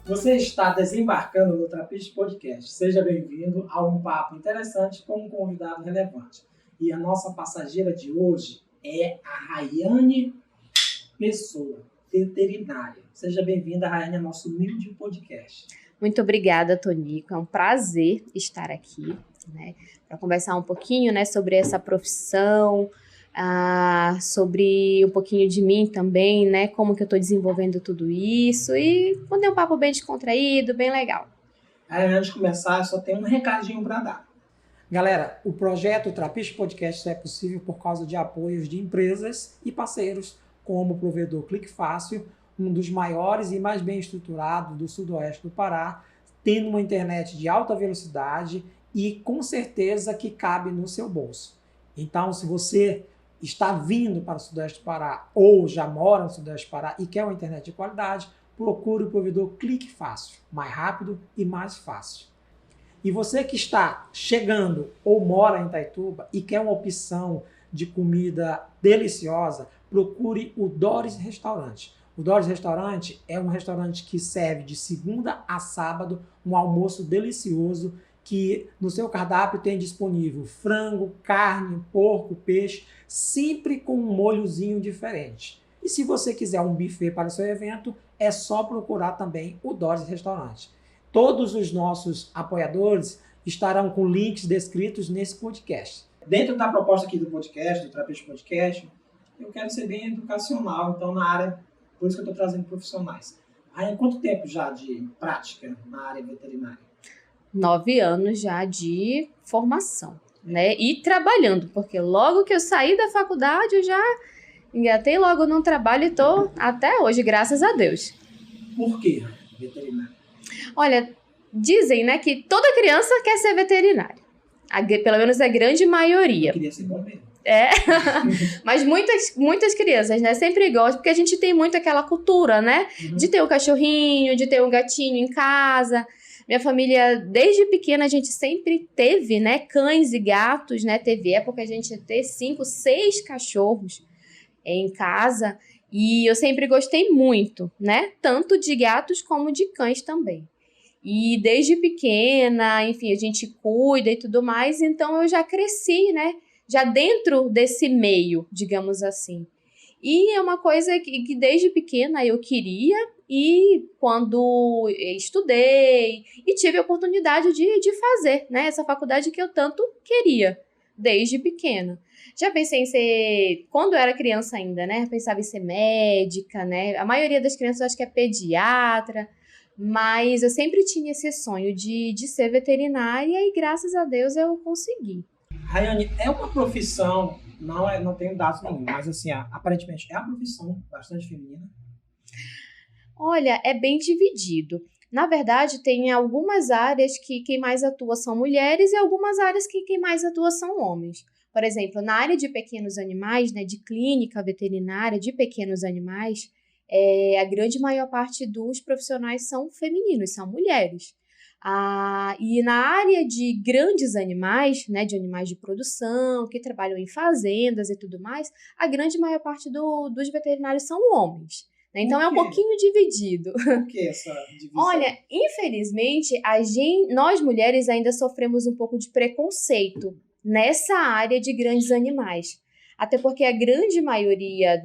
Você está desembarcando no Trapiche Podcast. Seja bem-vindo a um papo interessante com um convidado relevante. E a nossa passageira de hoje é a Rayane Pessoa, veterinária. Seja bem-vinda, Rayane, ao nosso humilde podcast. Muito obrigada, Tonico. É um prazer estar aqui, né, para conversar um pouquinho, né, sobre essa profissão, sobre um pouquinho de mim também, né, como que eu estou desenvolvendo tudo isso e ter um papo bem descontraído, bem legal. Antes de começar, eu só tenho um recadinho para dar. Galera, o projeto Trapiche Podcast só é possível por causa de apoios de empresas e parceiros, como o provedor Clique Fácil, um dos maiores e mais bem estruturados do sudoeste do Pará, tendo uma internet de alta velocidade e com certeza que cabe no seu bolso. Então, se você está vindo para o sudoeste do Pará ou já mora no sudoeste do Pará e quer uma internet de qualidade, procure o provedor Clique Fácil, mais rápido e mais fácil. E você que está chegando ou mora em Itaituba e quer uma opção de comida deliciosa, procure o Doris Restaurante. O Doris Restaurante é um restaurante que serve de segunda a sábado um almoço delicioso que no seu cardápio tem disponível frango, carne, porco, peixe, sempre com um molhozinho diferente. E se você quiser um buffet para o seu evento, é só procurar também o Doris Restaurante. Todos os nossos apoiadores estarão com links descritos nesse podcast. Dentro da proposta aqui do podcast, do Trapiche Podcast, eu quero ser bem educacional, então na área, por isso que eu estou trazendo profissionais. Aí, quanto tempo já de prática na área veterinária? 9 anos já de formação, né? E trabalhando, porque logo que eu saí da faculdade, eu já engatei logo num trabalho e estou até hoje, graças a Deus. Por quê veterinária? Olha, dizem, né, que toda criança quer ser veterinária. Pelo menos a grande maioria. Eu queria ser bombeiro. Mas muitas crianças, né, sempre gostam, porque a gente tem muito aquela cultura, né, de ter um cachorrinho, de ter um gatinho em casa. Minha família, desde pequena, a gente sempre teve, né, cães e gatos, né, teve época a gente ter 5, 6 cachorros em casa, e eu sempre gostei muito, né, tanto de gatos como de cães também. E desde pequena, enfim, a gente cuida e tudo mais, então eu já cresci, né, já dentro desse meio, digamos assim. E é uma coisa que desde pequena eu queria, e quando estudei e tive a oportunidade de fazer, né, essa faculdade que eu tanto queria, desde pequena. Já pensei em ser, quando eu era criança ainda, né, pensava em ser médica, né, a maioria das crianças acho que é pediatra, mas eu sempre tinha esse sonho de ser veterinária e graças a Deus eu consegui. Rayane, é uma profissão, não tenho dados nenhum, mas assim, aparentemente é uma profissão bastante feminina. Olha, é bem dividido. Na verdade, tem algumas áreas que quem mais atua são mulheres e algumas áreas que quem mais atua são homens. Por exemplo, na área de pequenos animais, né, de clínica veterinária de pequenos animais, a grande maior parte dos profissionais são femininos, são mulheres. E na área de grandes animais, né, de animais de produção, que trabalham em fazendas e tudo mais, a grande maior parte dos veterinários são homens. Né? Então é um pouquinho dividido. Por que essa divisão? Olha, infelizmente, nós mulheres ainda sofremos um pouco de preconceito nessa área de grandes animais. Até porque a grande maioria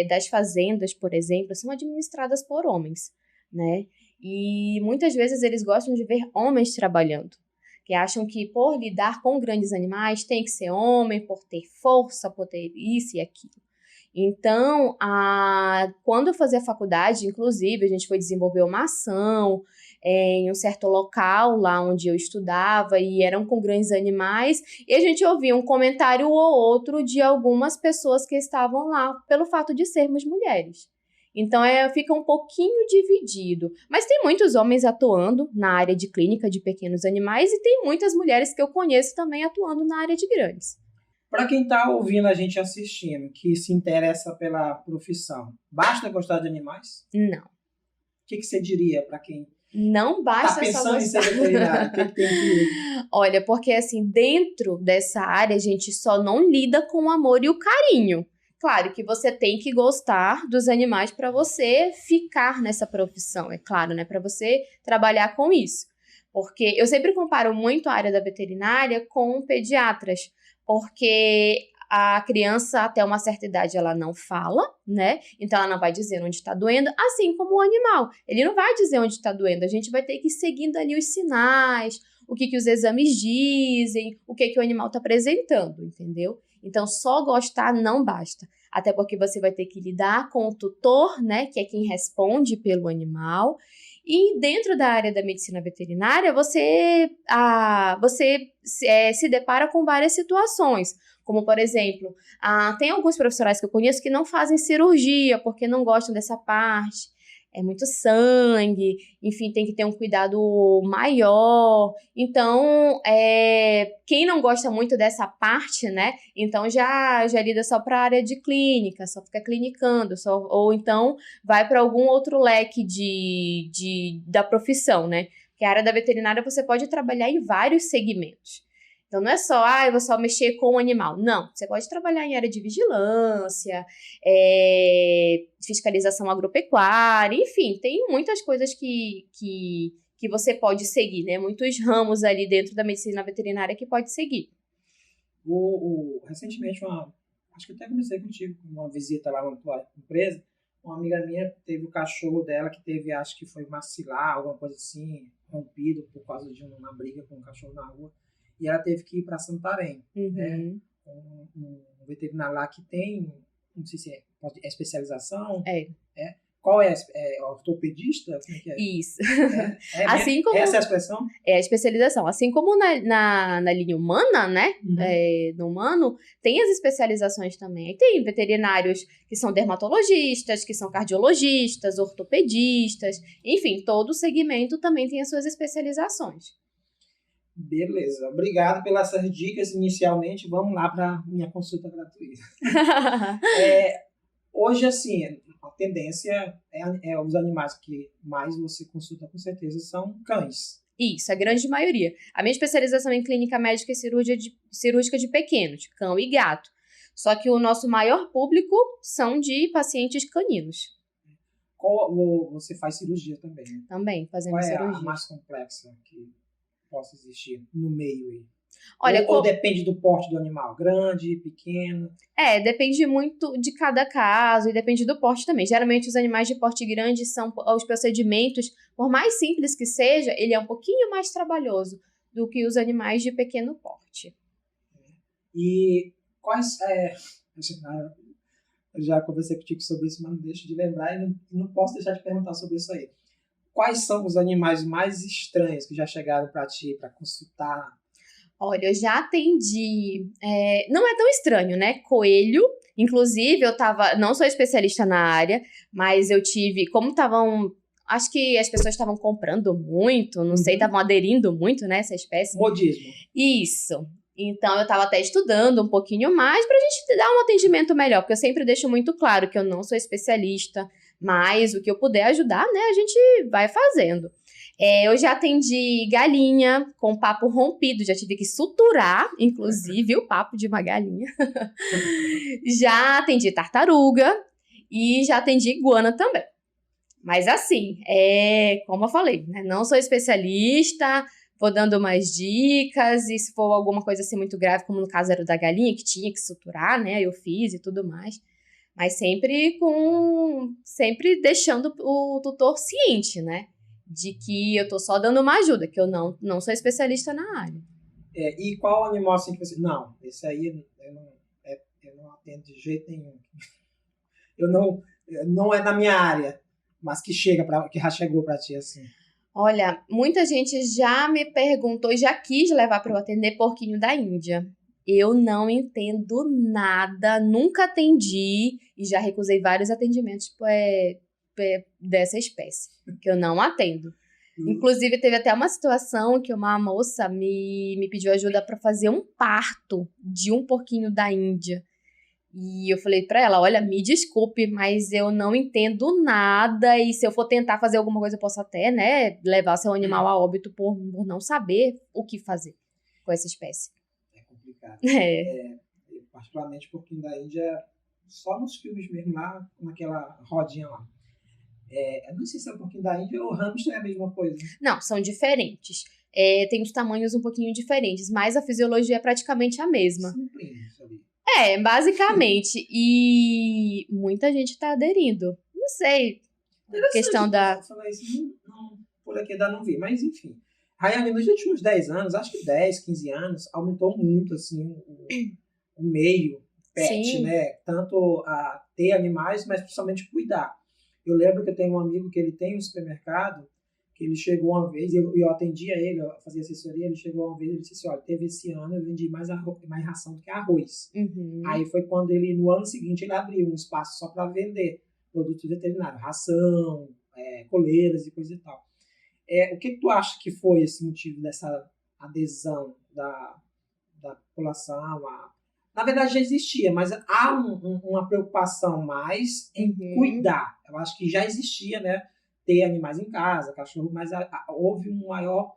das fazendas, por exemplo, são administradas por homens, né? E muitas vezes eles gostam de ver homens trabalhando, que acham que por lidar com grandes animais tem que ser homem, por ter força, por ter isso e aquilo. Então, quando eu fazia faculdade, inclusive, a gente foi desenvolver uma ação em um certo local lá onde eu estudava e eram com grandes animais e a gente ouvia um comentário ou outro de algumas pessoas que estavam lá pelo fato de sermos mulheres. Então, fica um pouquinho dividido. Mas tem muitos homens atuando na área de clínica de pequenos animais e tem muitas mulheres que eu conheço também atuando na área de grandes. Para quem está ouvindo a gente assistindo, que se interessa pela profissão, basta gostar de animais? Não. O que você diria para quem não basta está só pensando em ser veterinário? O que tem que... Olha, porque assim, dentro dessa área a gente só não lida com o amor e o carinho. Claro que você tem que gostar dos animais para você ficar nessa profissão, é claro, né? Para você trabalhar com isso. Porque eu sempre comparo muito a área da veterinária com pediatras, porque a criança até uma certa idade ela não fala, né? Então ela não vai dizer onde está doendo, assim como o animal. Ele não vai dizer onde está doendo, a gente vai ter que ir seguindo ali os sinais, o que os exames dizem, o que o animal está apresentando, entendeu? Então só gostar não basta. Até porque você vai ter que lidar com o tutor, né? Que é quem responde pelo animal. E dentro da área da medicina veterinária, você se depara com várias situações. Como, por exemplo, tem alguns profissionais que eu conheço que não fazem cirurgia porque não gostam dessa parte. É muito sangue, enfim, tem que ter um cuidado maior. Então, quem não gosta muito dessa parte, né? Então, já lida só para a área de clínica, só fica clinicando, ou então vai para algum outro leque da profissão, né? Porque a área da veterinária você pode trabalhar em vários segmentos. Então, não é só, eu vou só mexer com o animal. Não, você pode trabalhar em área de vigilância, fiscalização agropecuária, enfim, tem muitas coisas que você pode seguir, né? Muitos ramos ali dentro da medicina veterinária que pode seguir. Recentemente, acho que até comecei contigo, uma visita lá na tua empresa, uma amiga minha teve o cachorro dela que teve, acho que foi maxilar, alguma coisa assim, rompido por causa de uma briga com um cachorro na rua. E ela teve que ir para Santarém, né? Um veterinário lá que tem, não sei se é especialização. Qual é? Ortopedista? Como é que é? Isso. Assim como, essa é a expressão? É a especialização. Assim como na linha humana, né? No humano, tem as especializações também. Aí tem veterinários que são dermatologistas, que são cardiologistas, ortopedistas, enfim, todo segmento também tem as suas especializações. Beleza, obrigado pelas dicas inicialmente. Vamos lá para minha consulta gratuita. Hoje, assim, a tendência os animais que mais você consulta com certeza são cães. Isso, a grande maioria. A minha especialização em clínica médica e cirúrgica de pequenos, cão e gato. Só que o nosso maior público são de pacientes caninos. Você faz cirurgia também, né? Também, fazemos cirurgia. Qual é a mais complexa que possa existir no meio aí? Olha, ou depende do porte do animal, grande, pequeno? Depende muito de cada caso e depende do porte também. Geralmente os animais de porte grande os procedimentos, por mais simples que seja, ele é um pouquinho mais trabalhoso do que os animais de pequeno porte. E quais... eu já conversei contigo sobre isso, mas não deixo de lembrar e não posso deixar de perguntar sobre isso aí. Quais são os animais mais estranhos que já chegaram para ti, para consultar? Olha, eu já atendi... não é tão estranho, né? Coelho. Inclusive, não sou especialista na área, mas eu tive... Como estavam... Acho que as pessoas estavam comprando muito, não sei, estavam aderindo muito, né? Essa espécie. Modismo. Isso. Então, eu estava até estudando um pouquinho mais para a gente dar um atendimento melhor, porque eu sempre deixo muito claro que eu não sou especialista, mas o que eu puder ajudar, né, a gente vai fazendo. Eu já atendi galinha com papo rompido, já tive que suturar, inclusive, o papo de uma galinha. Já atendi tartaruga e já atendi iguana também. Mas assim, como eu falei, né, não sou especialista, vou dando mais dicas, e se for alguma coisa assim muito grave, como no caso era da galinha, que tinha que suturar, né, eu fiz e tudo mais. Mas sempre deixando o tutor ciente, né? De que eu tô só dando uma ajuda, que eu não sou especialista na área. E qual animal assim que você... Não, esse aí eu não atendo de jeito nenhum. Não é na minha área, mas que já chegou para ti assim. Olha, muita gente já me perguntou e já quis levar para eu atender porquinho da Índia. Eu não entendo nada, nunca atendi e já recusei vários atendimentos dessa espécie, que eu não atendo. Inclusive, teve até uma situação que uma moça me pediu ajuda para fazer um parto de um porquinho da Índia. E eu falei para ela, olha, me desculpe, mas eu não entendo nada e se eu for tentar fazer alguma coisa, eu posso até, né, levar seu animal a óbito por não saber o que fazer com essa espécie. Particularmente o porquinho da Índia, só nos filmes mesmo, lá naquela rodinha lá. Eu não sei se é um pouquinho da Índia ou o hamster é a mesma coisa. Não, são diferentes. Tem os tamanhos um pouquinho diferentes, mas a fisiologia é praticamente a mesma. Sim, sabe? Basicamente. E muita gente tá aderindo. Não sei. Questão da... Falar isso, por aqui ainda não vi, mas enfim. Rayane, nos últimos 10 anos, acho que 10, 15 anos, aumentou muito assim, o meio pet, Sim. né? Tanto a ter animais, mas principalmente cuidar. Eu lembro que eu tenho um amigo que ele tem um supermercado, que ele chegou uma vez, eu atendia ele, eu fazia assessoria, ele chegou uma vez e disse assim, olha, teve esse ano, eu vendi mais ração do que arroz. Uhum. Aí foi quando ele, no ano seguinte, ele abriu um espaço só para vender produtos veterinários, ração, coleiras e coisa e tal. O que tu acha que foi esse motivo dessa adesão da população? Na verdade já existia, mas há uma preocupação mais em cuidar. Eu acho que já existia, né? Ter animais em casa, cachorro, mas houve um maior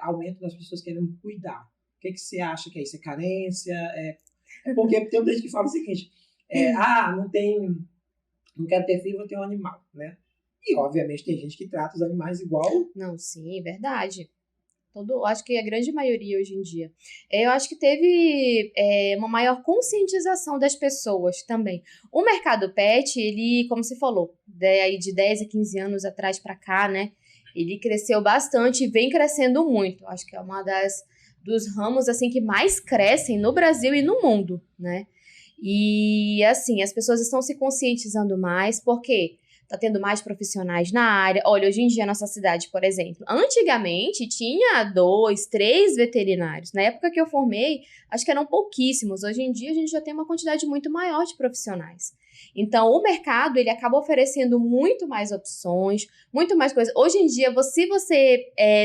aumento das pessoas querendo cuidar. O que você acha que é isso? É carência? Porque tem gente que fala o seguinte, não quero ter filho, vou ter um animal, né? E, obviamente, tem gente que trata os animais igual... Não, sim, verdade. Acho que a grande maioria hoje em dia. Eu acho que teve uma maior conscientização das pessoas também. O mercado pet, ele, como você falou, de 10 a 15 anos atrás para cá, né? Ele cresceu bastante e vem crescendo muito. Acho que é uma dos ramos assim que mais crescem no Brasil e no mundo, né? E, assim, as pessoas estão se conscientizando mais, porque tá tendo mais profissionais na área. Olha, hoje em dia, a nossa cidade, por exemplo, antigamente tinha 2, 3 veterinários. Na época que eu formei, acho que eram pouquíssimos. Hoje em dia, a gente já tem uma quantidade muito maior de profissionais. Então, o mercado, ele acaba oferecendo muito mais opções, muito mais coisas. Hoje em dia,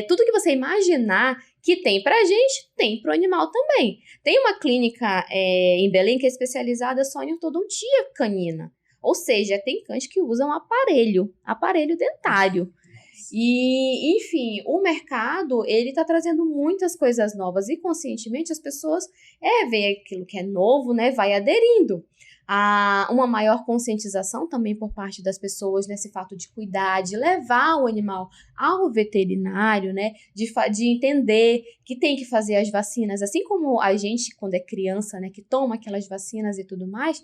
tudo que você imaginar que tem pra gente, tem pro animal também. Tem uma clínica em Belém que é especializada só em ortodontia canina. Ou seja, tem cães que usam aparelho dentário. E, enfim, o mercado, ele tá trazendo muitas coisas novas e, conscientemente, as pessoas veem aquilo que é novo, né, vai aderindo. Há uma maior conscientização também por parte das pessoas nesse fato de cuidar, de levar o animal ao veterinário, né, de entender que tem que fazer as vacinas, assim como a gente, quando é criança, né, que toma aquelas vacinas e tudo mais,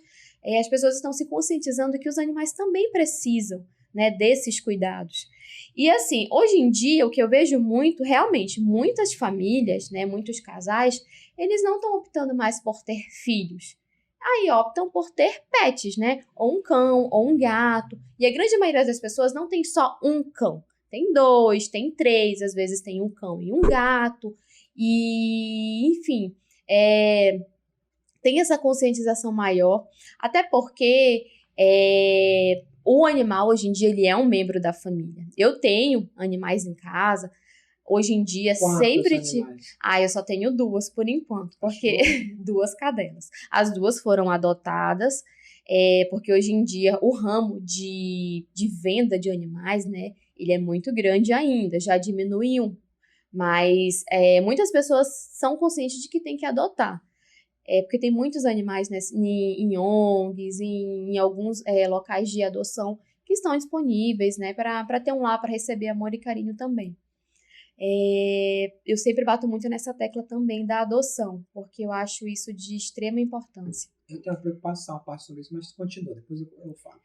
as pessoas estão se conscientizando que os animais também precisam, né, desses cuidados. E assim, hoje em dia, o que eu vejo muito, realmente, muitas famílias, né, muitos casais, eles não estão optando mais por ter filhos. Aí optam por ter pets, né? Ou um cão, ou um gato. E a grande maioria das pessoas não tem só um cão. Tem 2, tem 3, às vezes tem um cão e um gato. E, enfim, tem essa conscientização maior. Até porque o animal, hoje em dia, ele é um membro da família. Eu tenho animais em casa. Hoje em dia, eu só tenho 2 por enquanto, porque 2 cadelas. As 2 foram adotadas, porque hoje em dia o ramo de venda de animais, né, ele é muito grande ainda, já diminuiu. Mas muitas pessoas são conscientes de que tem que adotar. Porque tem muitos animais, né, em ONGs, em alguns locais de adoção que estão disponíveis, né, para ter um lar, para receber amor e carinho também. Eu sempre bato muito nessa tecla também da adoção, porque eu acho isso de extrema importância. Eu tenho uma preocupação a parte sobre isso, mas continua, depois eu falo.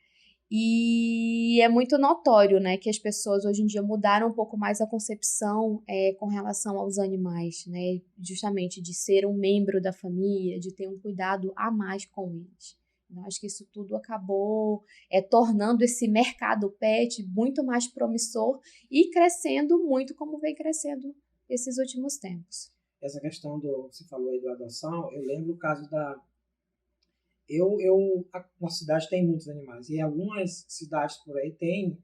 E é muito notório, né, que as pessoas hoje em dia mudaram um pouco mais a concepção com relação aos animais, né, justamente de ser um membro da família, de ter um cuidado a mais com eles. Eu acho que isso tudo acabou tornando esse mercado pet muito mais promissor e crescendo muito como vem crescendo esses últimos tempos. Essa questão você falou aí da adoção, eu lembro o caso da... Na cidade tem muitos animais, e algumas cidades por aí têm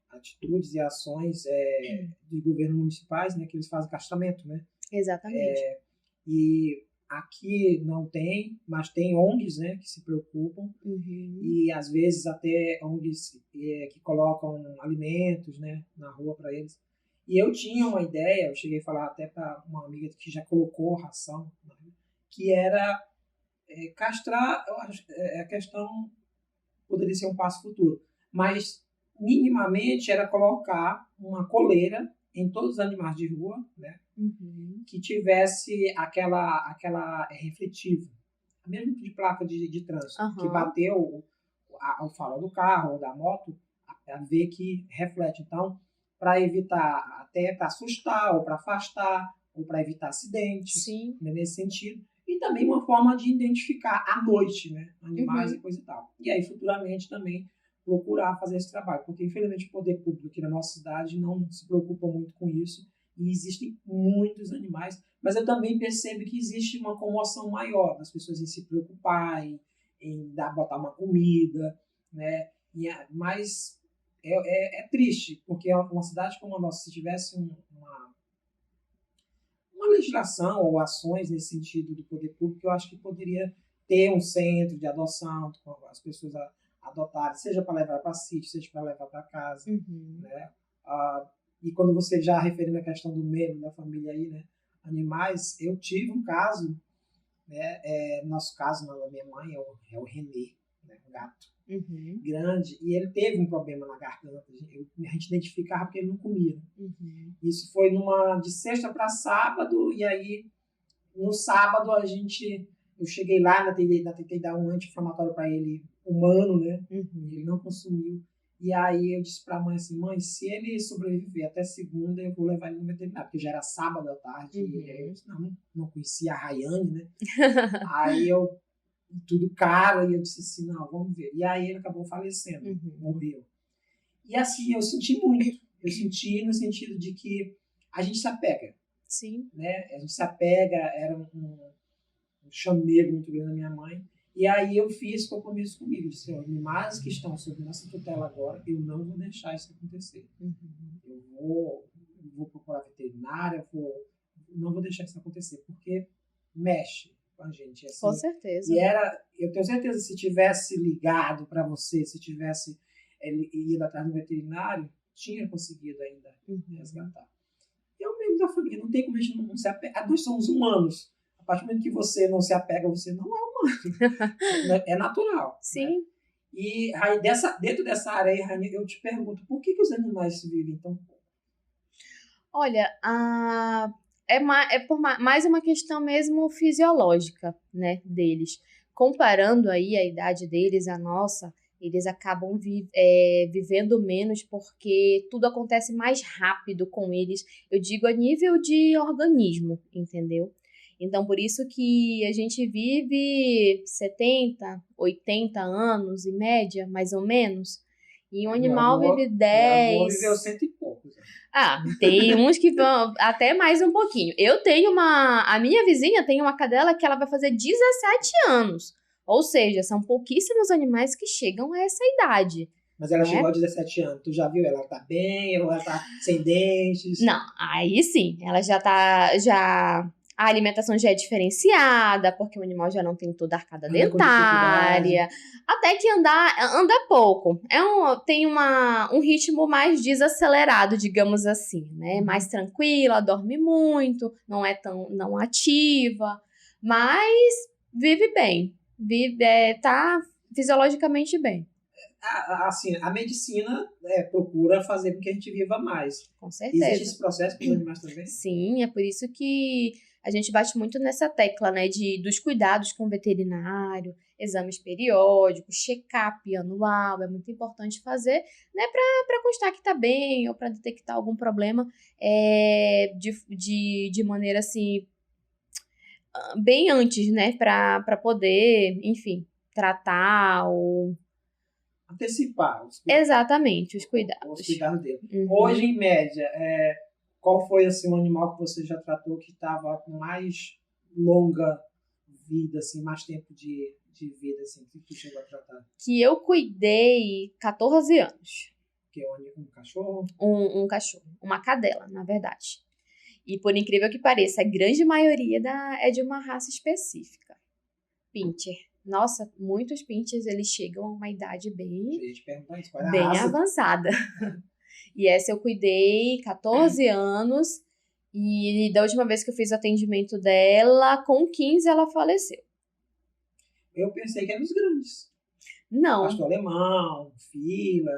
atitudes e ações de governo municipais, né, que eles fazem castramento, né? Exatamente. E aqui não tem, mas tem ONGs, né, que se preocupam, e às vezes até ONGs que colocam alimentos, né, na rua para eles. E eu tinha uma ideia, eu cheguei a falar até para uma amiga que já colocou ração, né, que era Castrar, eu acho, a questão poderia ser um passo futuro, mas minimamente era colocar uma coleira em todos os animais de rua, né, que tivesse aquela refletiva, mesmo de placa de trânsito, que bateu o farol do carro ou da moto, a ver que reflete. Então, para evitar, até para assustar ou para afastar, ou para evitar acidentes, né, nesse sentido. E também uma forma de identificar à noite, né, animais e coisa e tal. E aí, futuramente, também procurar fazer esse trabalho, porque, infelizmente, o poder público aqui na nossa cidade não se preocupa muito com isso, e existem muitos animais, mas eu também percebo que existe uma comoção maior das pessoas em se preocupar, em botar uma comida, né, mas é triste, porque uma cidade como a nossa, se tivesse uma legislação ou ações nesse sentido do poder público, eu acho que poderia ter um centro de adoção, as pessoas adotarem, seja para levar para sítio, seja para levar para casa. Né? E quando você já referindo a questão do membro da família aí, né, animais, eu tive um caso, né, nosso caso, na minha mãe, é o Renê, né, um gato grande, e ele teve um problema na garganta. A gente identificava porque ele não comia. Isso foi de sexta para sábado, e aí no sábado eu cheguei lá, tentei dar um anti-inflamatório para ele humano, né? Ele não consumiu. E aí eu disse para a mãe assim, mãe, se ele sobreviver até segunda, eu vou levar ele no veterinário, porque já era sábado à tarde, e aí eu disse, não conhecia a Rayane, né? Aí tudo caro, e eu disse assim, não, vamos ver. E aí ele acabou falecendo, morreu. E assim, eu senti muito. Eu senti no sentido de que a gente se apega. Sim. Né? A gente se apega, era um chamego muito grande da minha mãe. E aí eu fiz compromisso comigo, disse, animais que estão sob nossa tutela agora, eu não vou deixar isso acontecer. Eu vou procurar veterinária, não vou deixar isso acontecer, porque mexe com a gente. Assim, com certeza. E eu tenho certeza, se tivesse ligado para você, se tivesse ido atrás do veterinário, tinha conseguido ainda resgatar. E é o membro da família, não tem como a gente não se apegar. Nós somos humanos. A partir do momento que você não se apega, você não é humano. É natural. Sim. Né? E aí, dentro dessa área aí, Rainha, eu te pergunto, por que os animais vivem tão pouco? Olha, é por mais uma questão mesmo fisiológica, né, deles. Comparando aí a idade deles à nossa, eles acabam vivendo menos porque tudo acontece mais rápido com eles. Eu digo a nível de organismo, entendeu? Então, por isso que a gente vive 70, 80 anos, em média, mais ou menos. E um animal vive 10... Meu avô viveu 100 e poucos. Tem uns que vão até mais um pouquinho. A minha vizinha tem uma cadela que ela vai fazer 17 anos. Ou seja, são pouquíssimos animais que chegam a essa idade. Mas ela chegou aos 17 anos. Tu já viu? Ela tá bem? Ela tá sem dentes? Não, aí sim. Ela a alimentação já é diferenciada, porque o animal já não tem toda a arcada dentária. Até que anda pouco. Tem um ritmo mais desacelerado, digamos assim, né? Mais tranquila, dorme muito, não é não ativa, mas vive bem. Tá fisiologicamente bem. Assim, a medicina procura fazer com que a gente viva mais. Com certeza. Existe esse processo para os animais também? Sim, é por isso que a gente bate muito nessa tecla, né, dos cuidados com o veterinário, exames periódicos, check-up anual, é muito importante fazer, né, para constar que tá bem ou para detectar algum problema de maneira assim, bem antes, né, para poder, enfim, tratar ou antecipar exatamente os cuidados. Os cuidados dele. Hoje, em média, qual foi assim, um animal que você já tratou que estava com mais longa vida, assim, mais tempo de vida, assim, que tu chegou a tratar? Que eu cuidei 14 anos. Que é um cachorro? Um cachorro. Uma cadela, na verdade. E por incrível que pareça, a grande maioria é de uma raça específica. Pinscher. Nossa, muitos pinchers, eles chegam a uma idade bem avançada. E essa eu cuidei 14 anos. E da última vez que eu fiz o atendimento dela, com 15 ela faleceu. Eu pensei que era os grandes. Não. Pastor alemão, fila.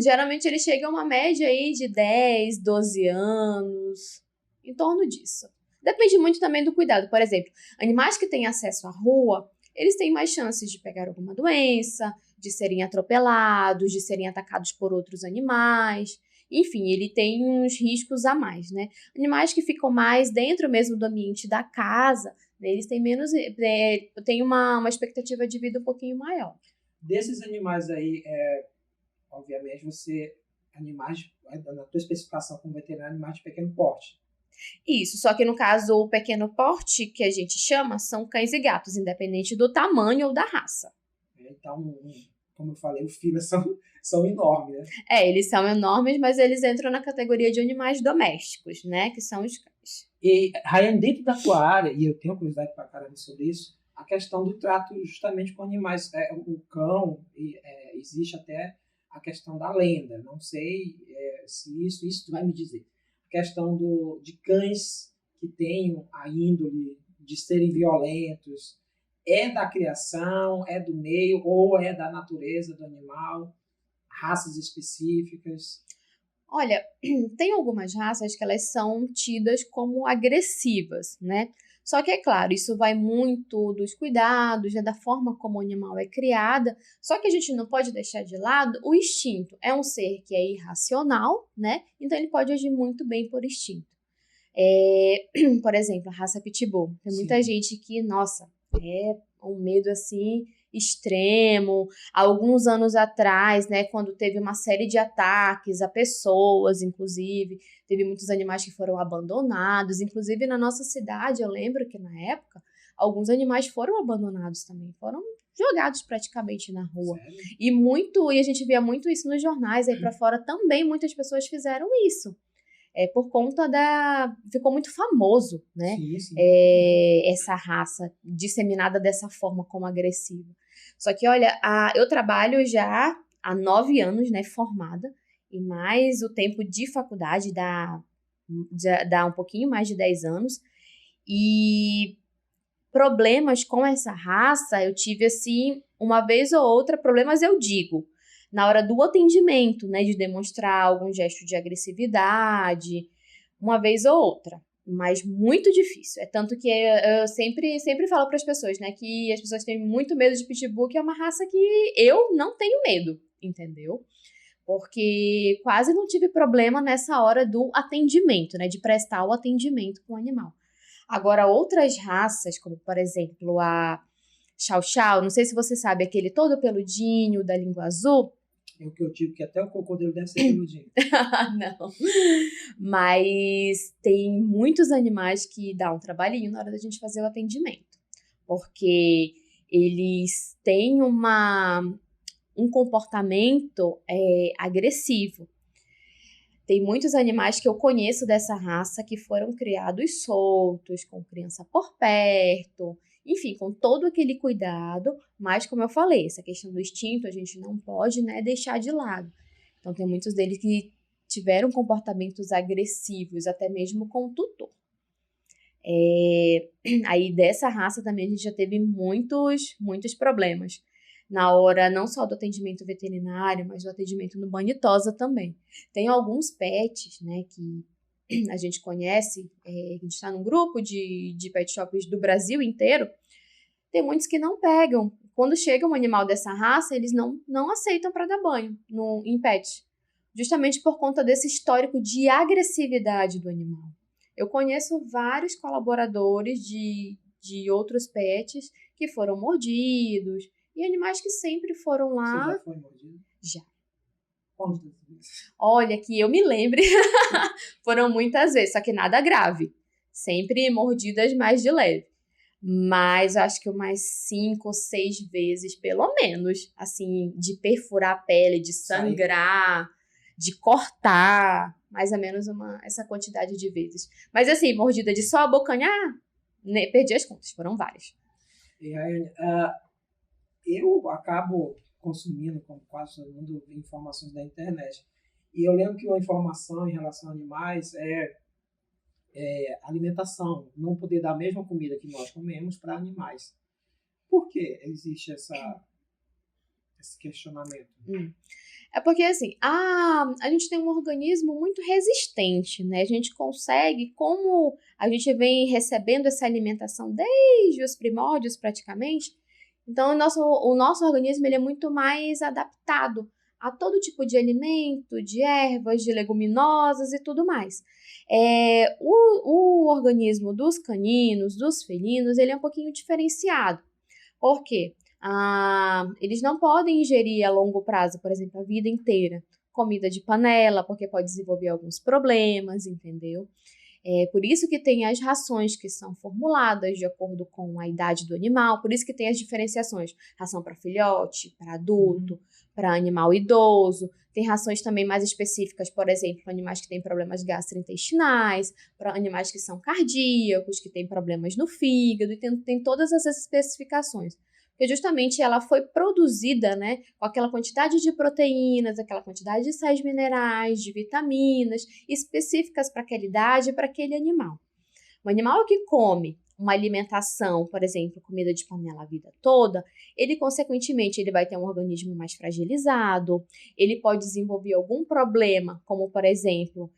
Geralmente eles chegam a uma média aí de 10, 12 anos, em torno disso. Depende muito também do cuidado. Por exemplo, animais que têm acesso à rua, eles têm mais chances de pegar alguma doença, de serem atropelados, de serem atacados por outros animais. Enfim, ele tem uns riscos a mais, né? Animais que ficam mais dentro mesmo do ambiente da casa, né, eles têm menos, têm uma expectativa de vida um pouquinho maior. Desses animais aí, obviamente, animais, na tua especificação como veterinário, animais de pequeno porte. Isso, só que no caso, o pequeno porte, que a gente chama, são cães e gatos, independente do tamanho ou da raça. Então, como eu falei, os filas são enormes, né? Eles são enormes, mas eles entram na categoria de animais domésticos, né? Que são os cães. E, Rayane, dentro da tua área, e eu tenho curiosidade pra caramba sobre isso, a questão do trato justamente com animais. O cão, existe até a questão da lenda. Não sei se isso tu vai me dizer. A questão de cães que tenham a índole de serem violentos. É da criação, é do meio, ou é da natureza do animal? Raças específicas? Olha, tem algumas raças que elas são tidas como agressivas, né? Só que, é claro, isso vai muito dos cuidados, né, da forma como o animal é criada. Só que a gente não pode deixar de lado o instinto. É um ser que é irracional, né? Então ele pode agir muito bem por instinto. Por exemplo, a raça Pitbull. Tem muita gente que, nossa, é um medo assim extremo. Alguns anos atrás, né, quando teve uma série de ataques a pessoas, inclusive, teve muitos animais que foram abandonados. Inclusive, na nossa cidade, eu lembro que na época, alguns animais foram abandonados também, foram jogados praticamente na rua. Sério? E a gente via muito isso nos jornais, aí para fora também muitas pessoas fizeram isso. Por conta ficou muito famoso, né? Sim. Essa raça disseminada dessa forma como agressiva. Só que, olha, eu trabalho já há 9 anos, né, formada, e mais o tempo de faculdade dá um pouquinho mais de 10 anos, e problemas com essa raça eu tive, assim, uma vez ou outra, problemas eu digo, na hora do atendimento, né, de demonstrar algum gesto de agressividade, uma vez ou outra, mas muito difícil. É tanto que eu sempre falo para as pessoas, né, que as pessoas têm muito medo de Pitbull, que é uma raça que eu não tenho medo, entendeu? Porque quase não tive problema nessa hora do atendimento, né, de prestar o atendimento com o animal. Agora, outras raças, como, por exemplo, a Chow Chow, não sei se você sabe, aquele todo peludinho, da língua azul. É o que eu digo, que até o cocô dele deve ser peludinho. Não. Mas tem muitos animais que dá um trabalhinho na hora da gente fazer o atendimento. Porque eles têm um comportamento agressivo. Tem muitos animais que eu conheço dessa raça que foram criados soltos, com criança por perto, enfim, com todo aquele cuidado, mas como eu falei, essa questão do instinto a gente não pode, né, deixar de lado. Então tem muitos deles que tiveram comportamentos agressivos, até mesmo com o tutor. Aí dessa raça também a gente já teve muitos problemas. Na hora não só do atendimento veterinário, mas do atendimento no banho e tosa também. Tem alguns pets, né, que a gente conhece, a gente está num grupo de pet shops do Brasil inteiro, tem muitos que não pegam. Quando chega um animal dessa raça, eles não aceitam para dar banho em pet, justamente por conta desse histórico de agressividade do animal. Eu conheço vários colaboradores de outros pets que foram mordidos, e animais que sempre foram lá. Você já foi mordido? Já. Quantas vezes? Olha, que eu me lembre, foram muitas vezes, só que nada grave. Sempre mordidas mais de leve. Mas acho que umas 5 ou 6 vezes, pelo menos, assim, de perfurar a pele, de sangrar, de cortar, mais ou menos essa quantidade de vezes. Mas assim, mordida de só abocanhar, né, perdi as contas, foram várias. E aí, eu acabo consumindo, como quase todo mundo, informações da internet. E eu lembro que uma informação em relação a animais é alimentação. Não poder dar a mesma comida que nós comemos para animais. Por que existe esse questionamento? É porque, assim, a gente tem um organismo muito resistente, né? A gente consegue, como a gente vem recebendo essa alimentação desde os primórdios, praticamente, então o nosso organismo ele é muito mais adaptado a todo tipo de alimento, de ervas, de leguminosas e tudo mais. O organismo dos caninos, dos felinos, ele é um pouquinho diferenciado. Por quê? Eles não podem ingerir a longo prazo, por exemplo, a vida inteira, comida de panela, porque pode desenvolver alguns problemas, entendeu? Por isso que tem as rações que são formuladas de acordo com a idade do animal, por isso que tem as diferenciações, ração para filhote, para adulto, para animal idoso, tem rações também mais específicas, por exemplo, para animais que têm problemas gastrointestinais, para animais que são cardíacos, que têm problemas no fígado, e tem todas essas especificações. Porque justamente ela foi produzida, né, com aquela quantidade de proteínas, aquela quantidade de sais minerais, de vitaminas específicas para aquela idade e para aquele animal. O animal que come uma alimentação, por exemplo, comida de panela a vida toda, ele, consequentemente, ele vai ter um organismo mais fragilizado, ele pode desenvolver algum problema, como, por exemplo,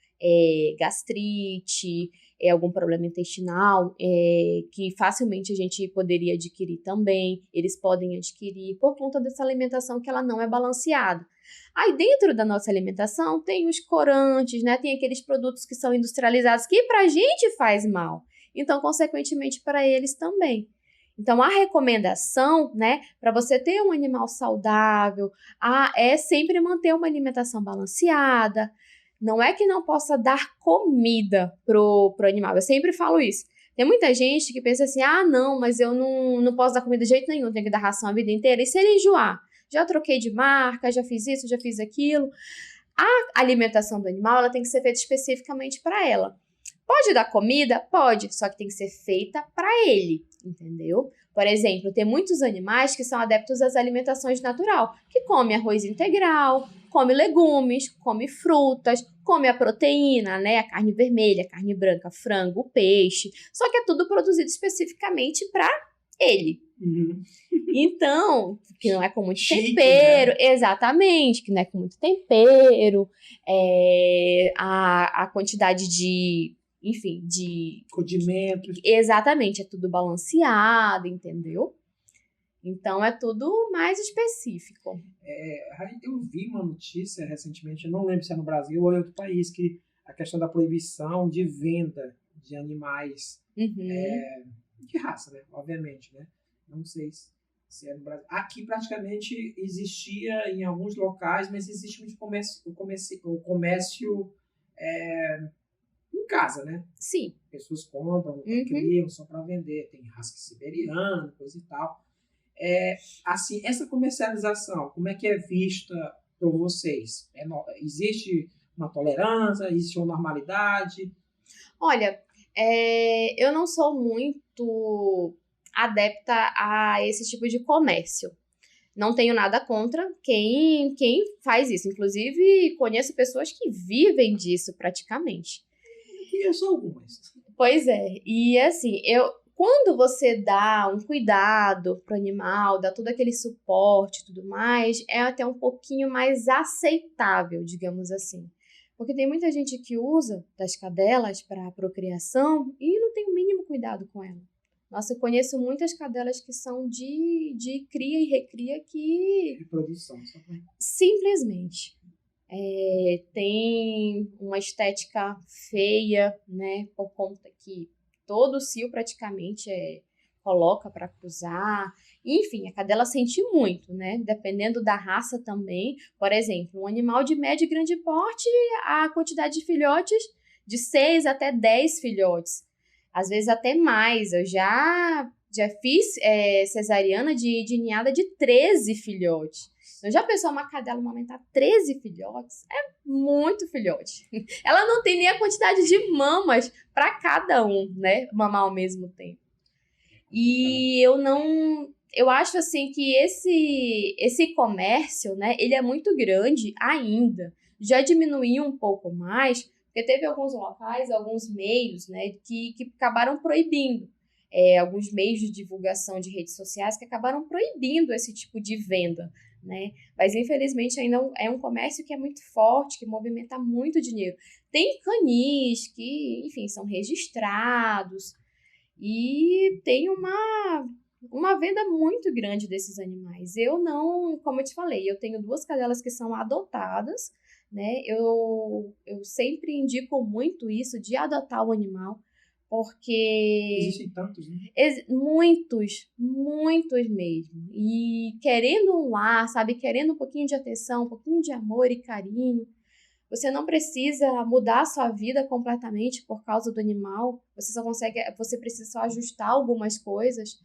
gastrite, algum problema intestinal, que facilmente a gente poderia adquirir também, eles podem adquirir por conta dessa alimentação que ela não é balanceada. Aí dentro da nossa alimentação tem os corantes, né? Tem aqueles produtos que são industrializados que pra gente faz mal. Então, consequentemente, para eles também. Então, a recomendação, né, para você ter um animal saudável, é sempre manter uma alimentação balanceada. Não é que não possa dar comida pro animal. Eu sempre falo isso. Tem muita gente que pensa assim, não, mas eu não posso dar comida de jeito nenhum, tenho que dar ração a vida inteira. E se ele enjoar? Já troquei de marca, já fiz isso, já fiz aquilo. A alimentação do animal, ela tem que ser feita especificamente para ela. Pode dar comida? Pode, só que tem que ser feita para ele, entendeu? Por exemplo, tem muitos animais que são adeptos às alimentações natural, que come arroz integral, come legumes, come frutas, come a proteína, né? A carne vermelha, a carne branca, frango, peixe. Só que é tudo produzido especificamente para ele. Então, que não é com muito tempero, né? Exatamente, que não é com muito tempero, a quantidade de condimentos. Exatamente, é tudo balanceado, entendeu? Então, é tudo mais específico. Eu vi uma notícia recentemente, eu não lembro se é no Brasil ou em outro país, que a questão da proibição de venda de animais de raça, né? Obviamente, né? Não sei se é no Brasil. Aqui, praticamente, existia em alguns locais, mas existe o comércio em casa, né? Sim. Pessoas compram, criam só para vender. Tem husky siberiano, coisa e tal. Assim, essa comercialização, como é que é vista por vocês? Existe uma tolerância? Existe uma normalidade? Olha, eu não sou muito adepta a esse tipo de comércio. Não tenho nada contra quem faz isso. Inclusive, conheço pessoas que vivem disso praticamente. Conheço algumas. Pois é. E assim, quando você dá um cuidado pro animal, dá todo aquele suporte e tudo mais, é até um pouquinho mais aceitável, digamos assim. Porque tem muita gente que usa das cadelas para procriação e não tem o mínimo cuidado com ela. Nossa, eu conheço muitas cadelas que são de cria e recria que... Reprodução. Simplesmente. Tem uma estética feia, né? Por conta que todo o cio praticamente coloca para cruzar. Enfim, a cadela sente muito, né? Dependendo da raça também. Por exemplo, um animal de médio e grande porte, a quantidade de filhotes de 6 até 10 filhotes. Às vezes até mais. Eu já fiz cesariana de ninhada de 13 filhotes. Então, já pensou uma cadela amamentar 13 filhotes? É muito filhote. Ela não tem nem a quantidade de mamas para cada um, né? Mamar ao mesmo tempo. E eu acho assim que esse comércio, né? Ele é muito grande ainda. Já diminuiu um pouco mais, porque teve alguns locais, alguns meios, né, que acabaram proibindo alguns meios de divulgação de redes sociais que acabaram proibindo esse tipo de venda, né? Mas, infelizmente, ainda é um comércio que é muito forte, que movimenta muito dinheiro. Tem canis que, enfim, são registrados e tem uma venda muito grande desses animais. Eu não, como eu te falei, eu tenho 2 cadelas que são adotadas, né? Eu sempre indico muito isso de adotar o animal, porque Existem tantos, né? muitos mesmo. E querendo um lar, sabe? Querendo um pouquinho de atenção, um pouquinho de amor e carinho. Você não precisa mudar a sua vida completamente por causa do animal. Você precisa só ajustar algumas coisas.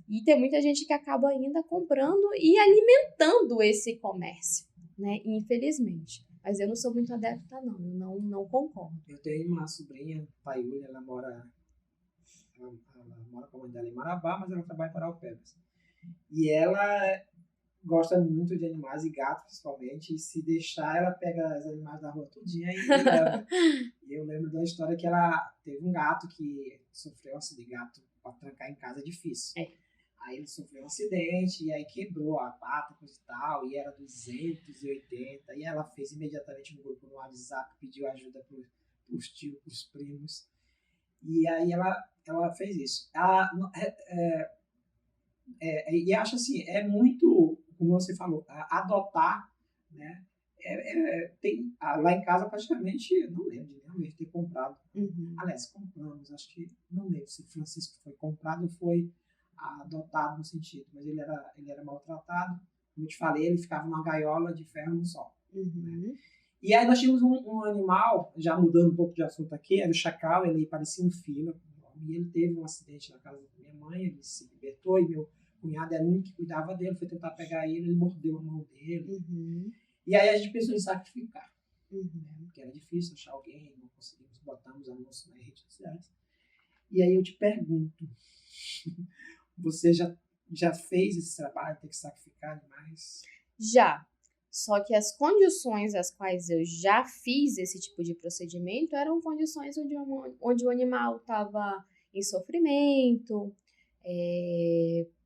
E tem muita gente que acaba ainda comprando e alimentando esse comércio, né? Infelizmente. Mas eu não sou muito adepta, não. Eu não concordo. Eu tenho uma sobrinha, Paiúlia, ela mora com a mãe dela em Marabá, mas ela trabalha em Paraupebas. E ela gosta muito de animais e gatos, principalmente. E se deixar, ela pega os animais da rua tudinha e leva. E eu lembro da história que ela teve um gato que sofreu um acidente. Gato para trancar em casa é difícil. Aí ele sofreu um acidente e aí quebrou a pata, coisa e tal, e era 280. E ela fez imediatamente um grupo no WhatsApp, pediu ajuda pros tios, pros primos. E aí ela fez isso. E acho assim, é muito, como você falou, adotar, né? Lá em casa praticamente, eu não lembro de nenhuma vez ter comprado. Aliás, compramos, acho que, não lembro se Francisco foi comprado ou foi adotado no sentido, mas ele era maltratado. Como eu te falei, ele ficava numa gaiola de ferro no sol. Né? E aí nós tínhamos um animal, já mudando um pouco de assunto aqui, era o chacal, ele parecia um fila, e ele teve um acidente na casa da minha mãe, ele se libertou, e meu cunhado era o único que cuidava dele, foi tentar pegar ele mordeu a mão dele. E aí a gente pensou em sacrificar, né? Porque era difícil achar alguém, não conseguimos, botamos anúncio nas redes sociais. E aí eu te pergunto, você já fez esse trabalho, ter que sacrificar animais? Já. Só que as condições às quais eu já fiz esse tipo de procedimento eram condições onde o animal estava em sofrimento,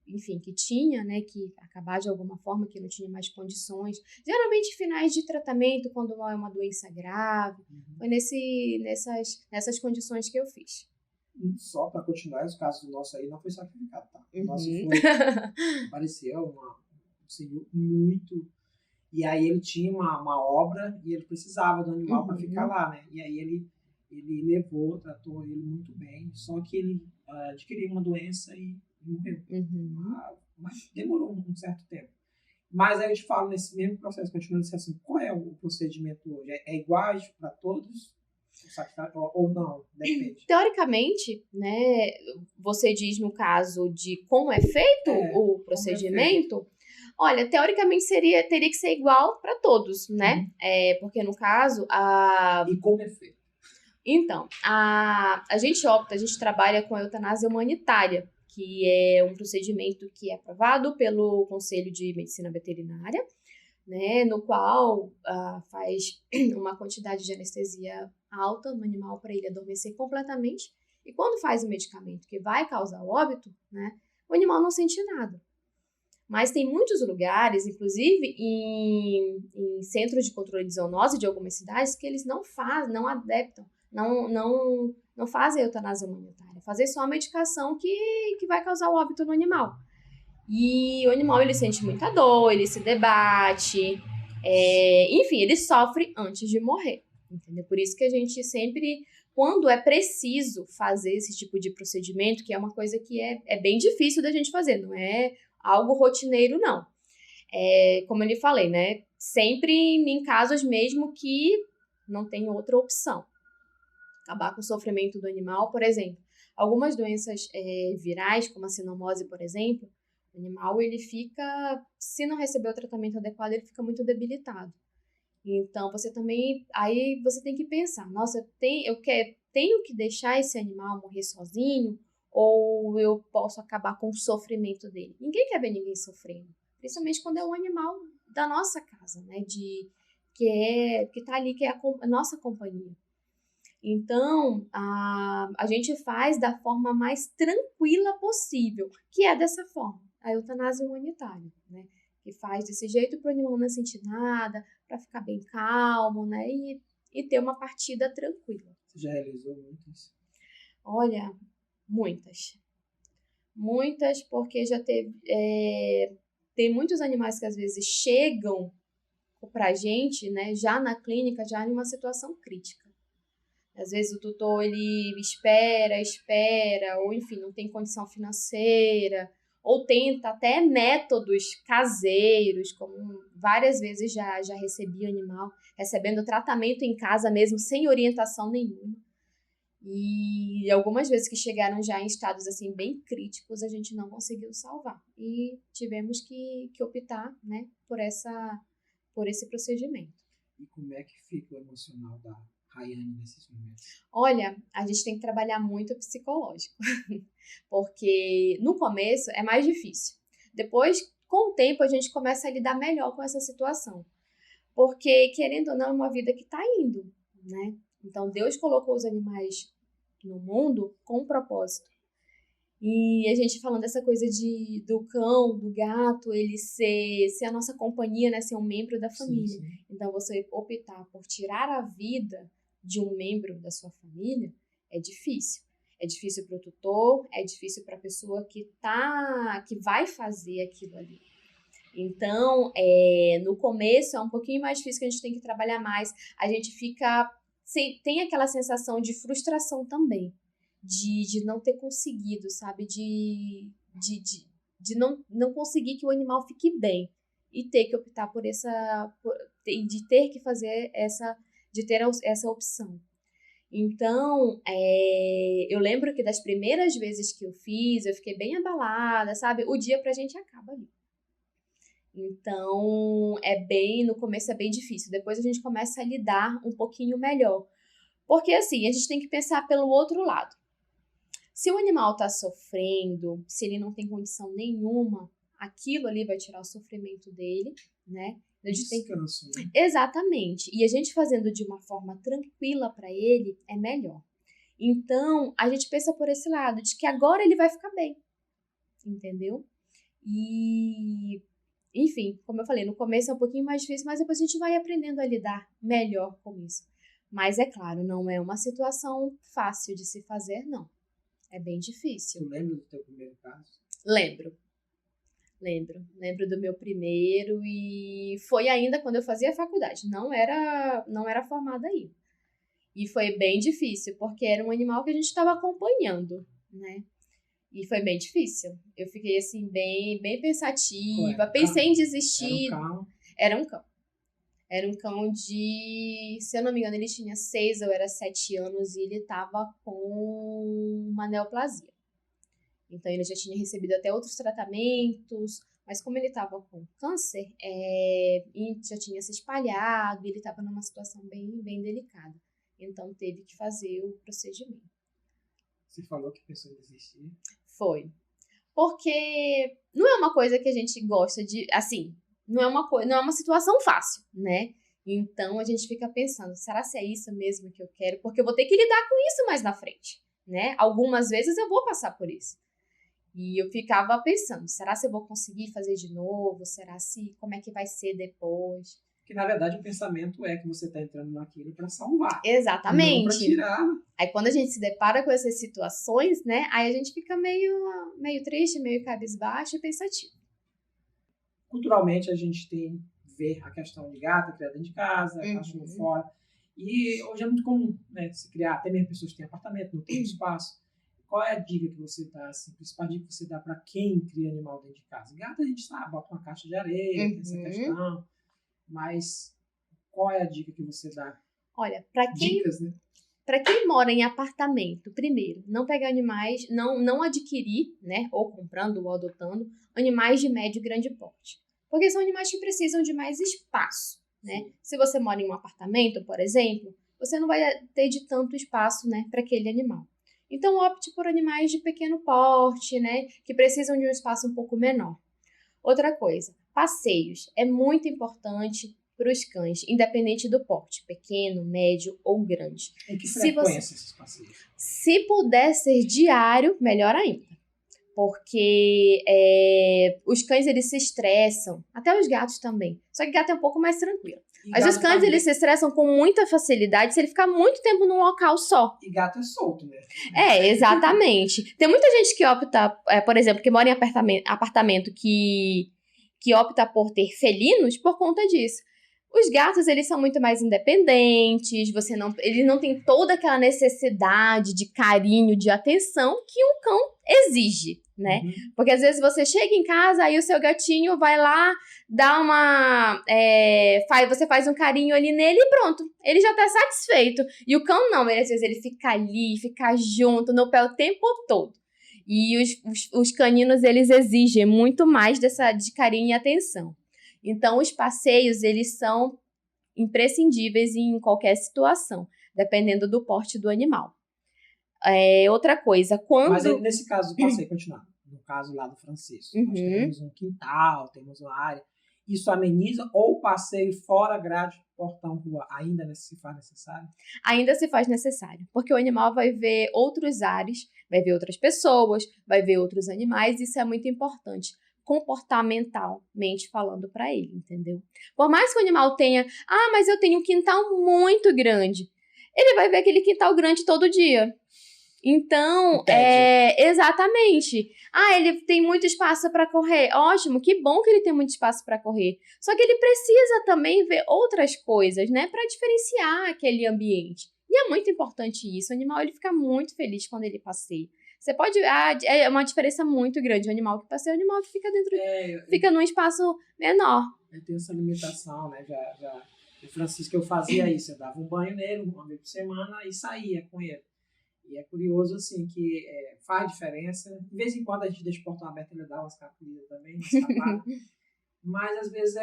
enfim, que tinha, né, que acabar de alguma forma, que não tinha mais condições. Geralmente finais de tratamento, quando é uma doença grave. Foi nessas condições que eu fiz. Só para continuar, os casos do nosso aí não foi sacrificado, tá? O nosso apareceu um senhor muito... E aí ele tinha uma obra e ele precisava do animal para ficar lá, né? E aí ele levou, tratou ele muito bem, só que ele adquiriu uma doença e morreu. Mas demorou um certo tempo. Mas aí eu te falo, nesse mesmo processo, continuando assim, qual é o procedimento hoje? É igual para todos? Ou não? Depende. Teoricamente, né, você diz no caso de como é feito o procedimento, olha, teoricamente teria que ser igual para todos, né? Porque no caso, E como é feito? Então, a gente trabalha com a eutanásia humanitária, que é um procedimento que é aprovado pelo Conselho de Medicina Veterinária, né, no qual faz uma quantidade de anestesia alta no animal para ele adormecer completamente. E quando faz o medicamento que vai causar o óbito, né, o animal não sente nada. Mas tem muitos lugares, inclusive em centros de controle de zoonose de algumas cidades, que eles não adeptam, não fazem a eutanásia humanitária, fazem só a medicação que vai causar o óbito no animal. E o animal, ele sente muita dor, ele se debate, enfim, ele sofre antes de morrer, entendeu? Por isso que a gente sempre, quando é preciso fazer esse tipo de procedimento, que é uma coisa que é bem difícil da gente fazer, não é algo rotineiro, não. Como eu lhe falei, né? Sempre em casos mesmo que não tem outra opção. Acabar com o sofrimento do animal, por exemplo. Algumas doenças virais, como a cinomose, por exemplo, o animal, ele fica, se não receber o tratamento adequado, ele fica muito debilitado. Então, você também, aí você tem que pensar, nossa, tenho que deixar esse animal morrer sozinho, ou eu posso acabar com o sofrimento dele? Ninguém quer ver ninguém sofrendo, principalmente quando é um animal da nossa casa, né, que tá ali, que é a nossa companhia. Então, a gente faz da forma mais tranquila possível, que é dessa forma, a eutanásia humanitária, né? Que faz desse jeito para o animal não sentir nada, para ficar bem calmo, né? E ter uma partida tranquila. Você já realizou muitas? Olha, muitas. Muitas, porque já teve... tem muitos animais que às vezes chegam pra gente, né, já na clínica, já em uma situação crítica. Às vezes o tutor, ele espera, ou enfim, não tem condição financeira, ou tenta até métodos caseiros, como várias vezes já recebi animal, recebendo tratamento em casa mesmo, sem orientação nenhuma. E algumas vezes que chegaram já em estados assim bem críticos, a gente não conseguiu salvar. E tivemos que optar, né, por esse procedimento. E como é que fica o emocional da Rayane nesses momentos? Olha, a gente tem que trabalhar muito o psicológico, porque no começo é mais difícil. Depois, com o tempo, a gente começa a lidar melhor com essa situação. Porque, querendo ou não, é uma vida que está indo, né? Então, Deus colocou os animais no mundo com um propósito. E a gente falando dessa coisa do cão, do gato, ele ser a nossa companhia, né? Ser um membro da família. Sim. Então, você optar por tirar a vida de um membro da sua família é difícil. É difícil para o tutor, é difícil para a pessoa que vai fazer aquilo ali. Então, no começo é um pouquinho mais difícil, que a gente tem que trabalhar mais. A gente tem aquela sensação de frustração também, de não ter conseguido, sabe? De não conseguir que o animal fique bem e ter que optar de ter que fazer de ter essa opção. Então, eu lembro que das primeiras vezes que eu fiz, eu fiquei bem abalada, sabe? O dia pra gente acaba ali. Então, no começo é bem difícil. Depois a gente começa a lidar um pouquinho melhor. Porque assim, a gente tem que pensar pelo outro lado. Se o animal está sofrendo, se ele não tem condição nenhuma, aquilo ali vai tirar o sofrimento dele, né? A gente Descanso, né? Exatamente. E a gente fazendo de uma forma tranquila para ele é melhor. Então, a gente pensa por esse lado, de que agora ele vai ficar bem. Entendeu? E, enfim, como eu falei, no começo é um pouquinho mais difícil, mas depois a gente vai aprendendo a lidar melhor com isso. Mas é claro, não é uma situação fácil de se fazer, não. É bem difícil. Tu lembra do teu primeiro caso? Lembro do meu primeiro, e foi ainda quando eu fazia faculdade, não era formada ainda. E foi bem difícil, porque era um animal que a gente estava acompanhando, né? E foi bem difícil. Eu fiquei assim, bem pensativa, pensei em desistir. Era um cão. Era um cão de, se eu não me engano, ele tinha 6 ou era 7 anos, e ele estava com uma neoplasia. Então, ele já tinha recebido até outros tratamentos, mas como ele estava com câncer, e já tinha se espalhado, ele estava numa situação bem delicada. Então, teve que fazer o procedimento. Você falou que pensou em desistir? Foi. Porque não é uma coisa que a gente gosta de, assim, não é uma situação fácil, né? Então, a gente fica pensando, será que é isso mesmo que eu quero? Porque eu vou ter que lidar com isso mais na frente, né? Algumas vezes eu vou passar por isso. E eu ficava pensando, será se eu vou conseguir fazer de novo? Como é que vai ser depois? Que, na verdade, o pensamento é que você está entrando naquilo para salvar. Exatamente. Não para tirar. Aí, quando a gente se depara com essas situações, né? Aí a gente fica meio triste, meio cabisbaixo e pensativo. Culturalmente, a gente vê a questão de gato criado dentro de casa, cachorro fora. E hoje é muito comum, né, se criar, até mesmo pessoas que têm apartamento, não tem espaço. Qual é a dica que você dá, assim, a principal dica que você dá para quem cria animal dentro de casa? Gato a gente sabe, bota uma caixa de areia, tem essa questão. Mas qual é a dica que você dá? Olha, dicas, né? Para quem mora em apartamento, primeiro, não pegar animais, não adquirir, né, ou comprando ou adotando, animais de médio e grande porte. Porque são animais que precisam de mais espaço, né? Sim. Se você mora em um apartamento, por exemplo, você não vai ter de tanto espaço, né, para aquele animal. Então, opte por animais de pequeno porte, né, que precisam de um espaço um pouco menor. Outra coisa, passeios. É muito importante para os cães, independente do porte, pequeno, médio ou grande. Em que frequência esses passeios? Se puder ser diário, melhor ainda. Porque os cães, eles se estressam, até os gatos também. Só que gato é um pouco mais tranquilo. Mas os cães, eles se estressam com muita facilidade se ele ficar muito tempo num local só. E gato é solto, né? Exatamente. Tem muita gente que opta, por exemplo, que mora em apartamento que opta por ter felinos por conta disso. Os gatos, eles são muito mais independentes, eles não têm toda aquela necessidade de carinho, de atenção que um cão exige, né? Uhum. Porque às vezes você chega em casa, aí o seu gatinho vai lá, você faz um carinho ali nele e pronto, ele já tá satisfeito. E o cão não, às vezes ele fica ali, fica junto, no pé o tempo todo. E os caninos, eles exigem muito mais de carinho e atenção. Então, os passeios, eles são imprescindíveis em qualquer situação, dependendo do porte do animal. Outra coisa, Mas nesse caso do passeio, continuando, no caso lá do Francisco, nós temos um quintal, temos uma área, isso ameniza ou o passeio fora grade, portão, rua, ainda se faz necessário? Ainda se faz necessário, porque o animal vai ver outros ares, vai ver outras pessoas, vai ver outros animais, isso é muito importante, comportamentalmente falando para ele, entendeu? Por mais que o animal tenha, mas eu tenho um quintal muito grande, ele vai ver aquele quintal grande todo dia. Então, exatamente. Ele tem muito espaço para correr. Ótimo, que bom que ele tem muito espaço para correr. Só que ele precisa também ver outras coisas, né, para diferenciar aquele ambiente. E é muito importante isso. O animal, ele fica muito feliz quando ele passeia. Você pode... é uma diferença muito grande. O animal que passeia, o animal que fica dentro... fica num espaço menor. Eu tenho essa limitação, né? O Francisco, eu fazia isso. Eu dava um banho nele uma vez por semana e saía com ele. E é curioso, assim, que faz diferença. De vez em quando a gente deixa o portão aberto, ele dá umas capilas também, umas escapadas. Mas, às vezes,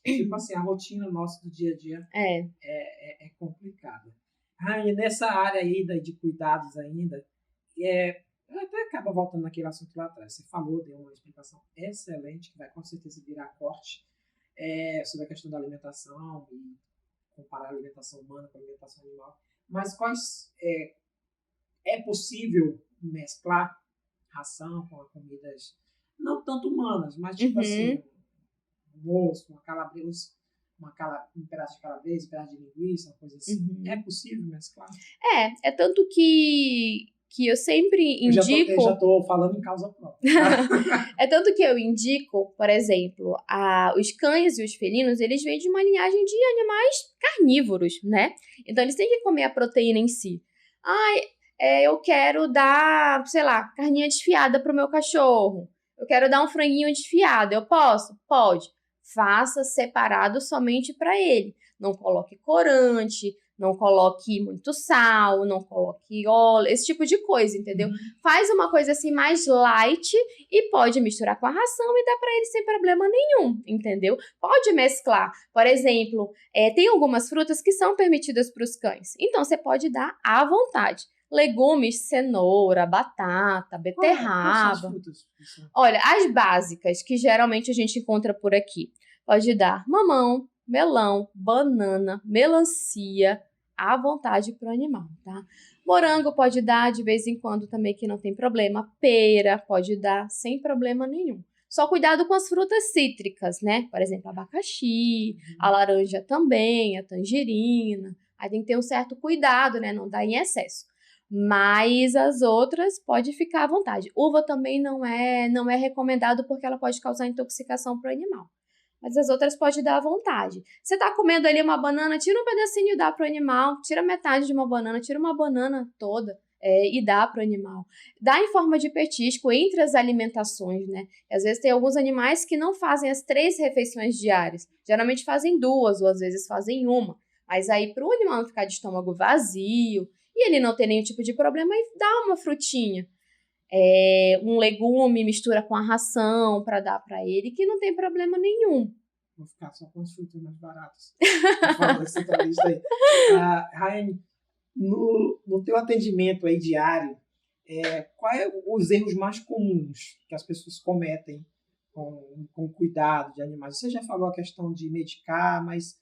tipo assim, a rotina nossa do dia a dia é complicada. E nessa área aí de cuidados ainda, até acaba voltando naquele assunto lá atrás. Você falou, deu uma explicação excelente, que vai com certeza virar corte, sobre a questão da alimentação e comparar a alimentação humana com a alimentação animal. Mas quais... É possível mesclar ração com comidas não tanto humanas, mas tipo assim, um osso, uma calabresa, um pedaço de calabresa, um pedaço de linguiça, uma coisa assim. É possível mesclar? É tanto que eu sempre indico... Eu já tô falando em causa própria. É tanto que eu indico, por exemplo, os cães e os felinos, eles vêm de uma linhagem de animais carnívoros, né? Então, eles têm que comer a proteína em si. Eu quero dar, sei lá, carninha desfiada pro meu cachorro. Eu quero dar um franguinho desfiado. Eu posso? Pode. Faça separado somente para ele. Não coloque corante, não coloque muito sal, não coloque óleo, esse tipo de coisa, entendeu? Faz uma coisa assim mais light e pode misturar com a ração e dar para ele sem problema nenhum, entendeu? Pode mesclar. Por exemplo, tem algumas frutas que são permitidas para os cães. Então, você pode dar à vontade. Legumes, cenoura, batata, beterraba. Quais são as frutas? Olha, as básicas que geralmente a gente encontra por aqui. Pode dar mamão, melão, banana, melancia, à vontade para o animal, tá? Morango pode dar de vez em quando também, que não tem problema. Pera pode dar sem problema nenhum. Só cuidado com as frutas cítricas, né? Por exemplo, abacaxi, a laranja também, a tangerina. Aí tem que ter um certo cuidado, né? Não dar em excesso. Mas as outras pode ficar à vontade. Uva também não é recomendado porque ela pode causar intoxicação para o animal. Mas as outras pode dar à vontade. Você tá comendo ali uma banana, tira um pedacinho e dá pro animal. Tira metade de uma banana, tira uma banana toda e dá pro animal. Dá em forma de petisco entre as alimentações, né? E às vezes tem alguns animais que não fazem as 3 refeições diárias. Geralmente fazem 2 ou às vezes fazem 1. Mas aí pro animal não ficar de estômago vazio e ele não ter nenhum tipo de problema, aí dá uma frutinha. Um legume, mistura com a ração para dar para ele, que não tem problema nenhum. Vou ficar só com as frutas mais baratas. Essa lista aí. Raiane, no teu atendimento aí diário, quais os erros mais comuns que as pessoas cometem com cuidado de animais? Você já falou a questão de medicar, mas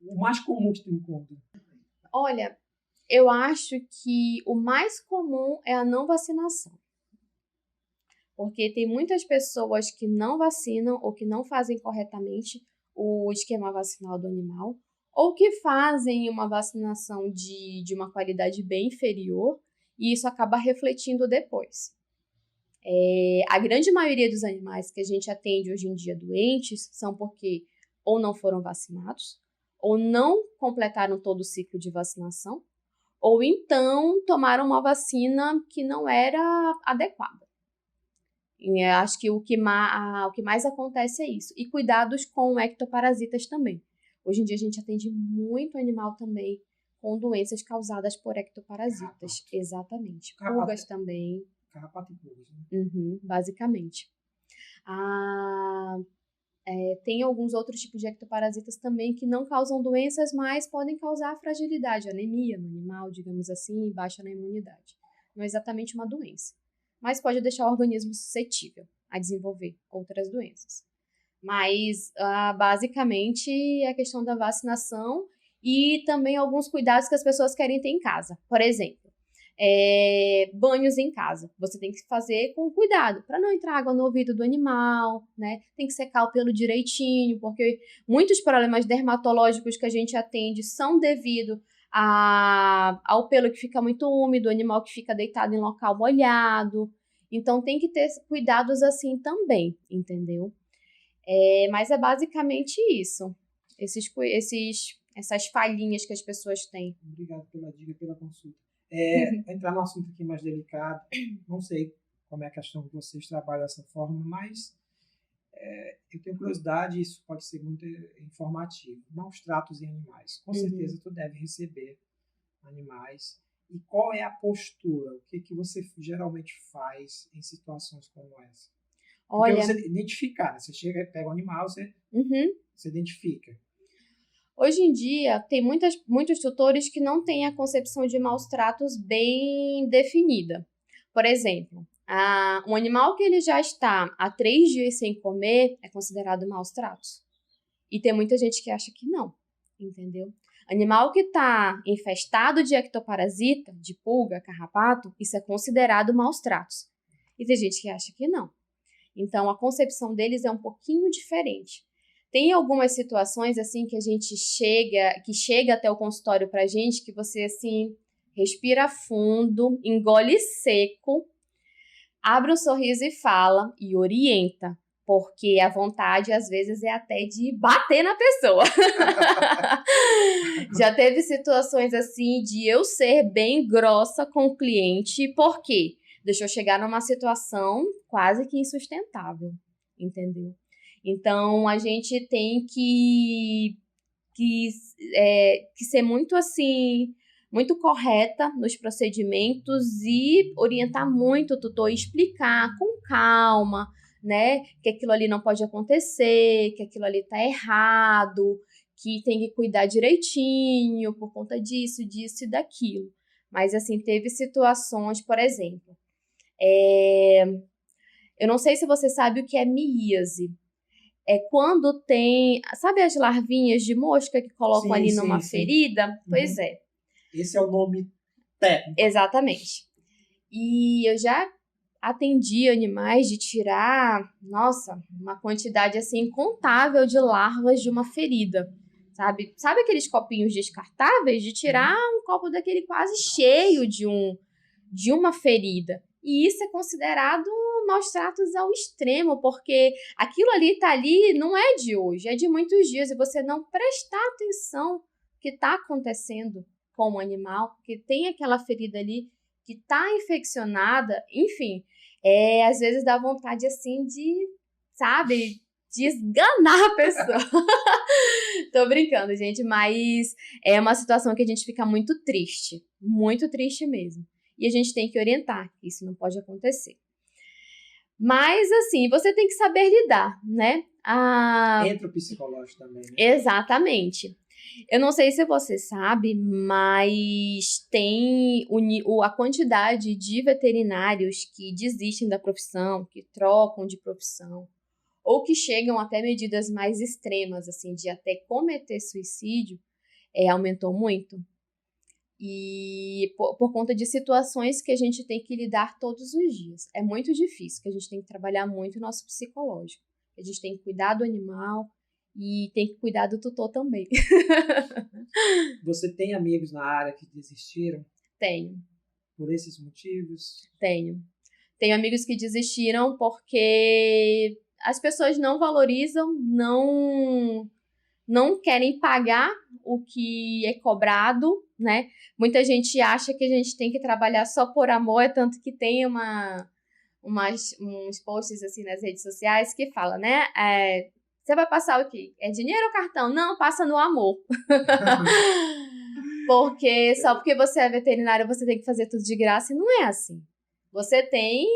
o mais comum que tu encontra? Olha, eu acho que o mais comum é a não vacinação. Porque tem muitas pessoas que não vacinam ou que não fazem corretamente o esquema vacinal do animal, ou que fazem uma vacinação de uma qualidade bem inferior, e isso acaba refletindo depois. A grande maioria dos animais que a gente atende hoje em dia doentes são porque ou não foram vacinados, ou não completaram todo o ciclo de vacinação, ou então tomaram uma vacina que não era adequada. E eu acho que o que mais acontece é isso. E cuidados com ectoparasitas também. Hoje em dia a gente atende muito animal também com doenças causadas por ectoparasitas. Carrapato. Exatamente. Carrapato. Pulgas também. Carrapato e pulgas, né? Basicamente. Tem alguns outros tipos de ectoparasitas também que não causam doenças, mas podem causar fragilidade, anemia no animal, digamos assim, baixa na imunidade. Não é exatamente uma doença, mas pode deixar o organismo suscetível a desenvolver outras doenças. Mas, basicamente, é a questão da vacinação e também alguns cuidados que as pessoas querem ter em casa. Por exemplo, banhos em casa. Você tem que fazer com cuidado, para não entrar água no ouvido do animal, né? Tem que secar o pelo direitinho, porque muitos problemas dermatológicos que a gente atende são devido ao pelo que fica muito úmido, o animal que fica deitado em local molhado. Então, tem que ter cuidados assim também, entendeu? Mas é basicamente isso. Essas falhinhas que as pessoas têm. Obrigado pela dica, pela consulta. Entrar num assunto aqui mais delicado, não sei como é a questão que vocês trabalham dessa forma, mas eu tenho curiosidade, isso pode ser muito informativo. Maus tratos em animais. Com certeza tu deve receber animais. E qual é a postura? O que você geralmente faz em situações como essa? Porque você identificar, né? Você chega, pega um animal, você identifica. Hoje em dia, tem muitos tutores que não têm a concepção de maus tratos bem definida. Por exemplo, um animal que ele já está há 3 dias sem comer é considerado maus tratos. E tem muita gente que acha que não, entendeu? Animal que está infestado de ectoparasita, de pulga, carrapato, isso é considerado maus tratos. E tem gente que acha que não. Então, a concepção deles é um pouquinho diferente. Tem algumas situações, assim, que a gente chega até o consultório pra gente, que você, assim, respira fundo, engole seco, abre um sorriso e fala, e orienta. Porque a vontade, às vezes, é até de bater na pessoa. Já teve situações, assim, de eu ser bem grossa com o cliente, por quê? Deixou chegar numa situação quase que insustentável, entendeu? Então, a gente tem que ser muito, assim, muito correta nos procedimentos e orientar muito o tutor, explicar com calma, né, que aquilo ali não pode acontecer, que aquilo ali tá errado, que tem que cuidar direitinho por conta disso e daquilo. Mas, assim, teve situações, por exemplo, eu não sei se você sabe o que é miíase. É quando tem, sabe as larvinhas de mosca que colocam ali numa ferida? Pois é. Esse é o nome técnico. Exatamente. E eu já atendi animais de tirar, nossa, uma quantidade assim incontável de larvas de uma ferida, sabe? Sabe aqueles copinhos descartáveis? De tirar um copo daquele quase cheio de uma ferida. E isso é considerado maus tratos ao extremo, porque aquilo ali tá ali, não é de hoje, é de muitos dias, e você não prestar atenção no que está acontecendo com o animal, porque tem aquela ferida ali que está infeccionada, enfim, às vezes dá vontade assim de, sabe, de esganar a pessoa. Tô brincando, gente, mas é uma situação que a gente fica muito triste mesmo. E a gente tem que orientar que isso não pode acontecer. Mas, assim, você tem que saber lidar, né? Entra o psicológico também, né? Exatamente. Eu não sei se você sabe, mas tem a quantidade de veterinários que desistem da profissão, que trocam de profissão, ou que chegam até medidas mais extremas, assim, de até cometer suicídio, aumentou muito. E por conta de situações que a gente tem que lidar todos os dias. É muito difícil, que a gente tem que trabalhar muito o nosso psicológico. A gente tem que cuidar do animal e tem que cuidar do tutor também. Você tem amigos na área que desistiram? Tenho. Por esses motivos? Tenho. Tenho amigos que desistiram porque as pessoas não valorizam, não querem pagar o que é cobrado, né? Muita gente acha que a gente tem que trabalhar só por amor, é tanto que tem uns posts assim nas redes sociais que fala, né? Você vai passar o quê? É dinheiro ou cartão? Não, passa no amor. Porque só porque você é veterinário você tem que fazer tudo de graça, e não é assim. Você tem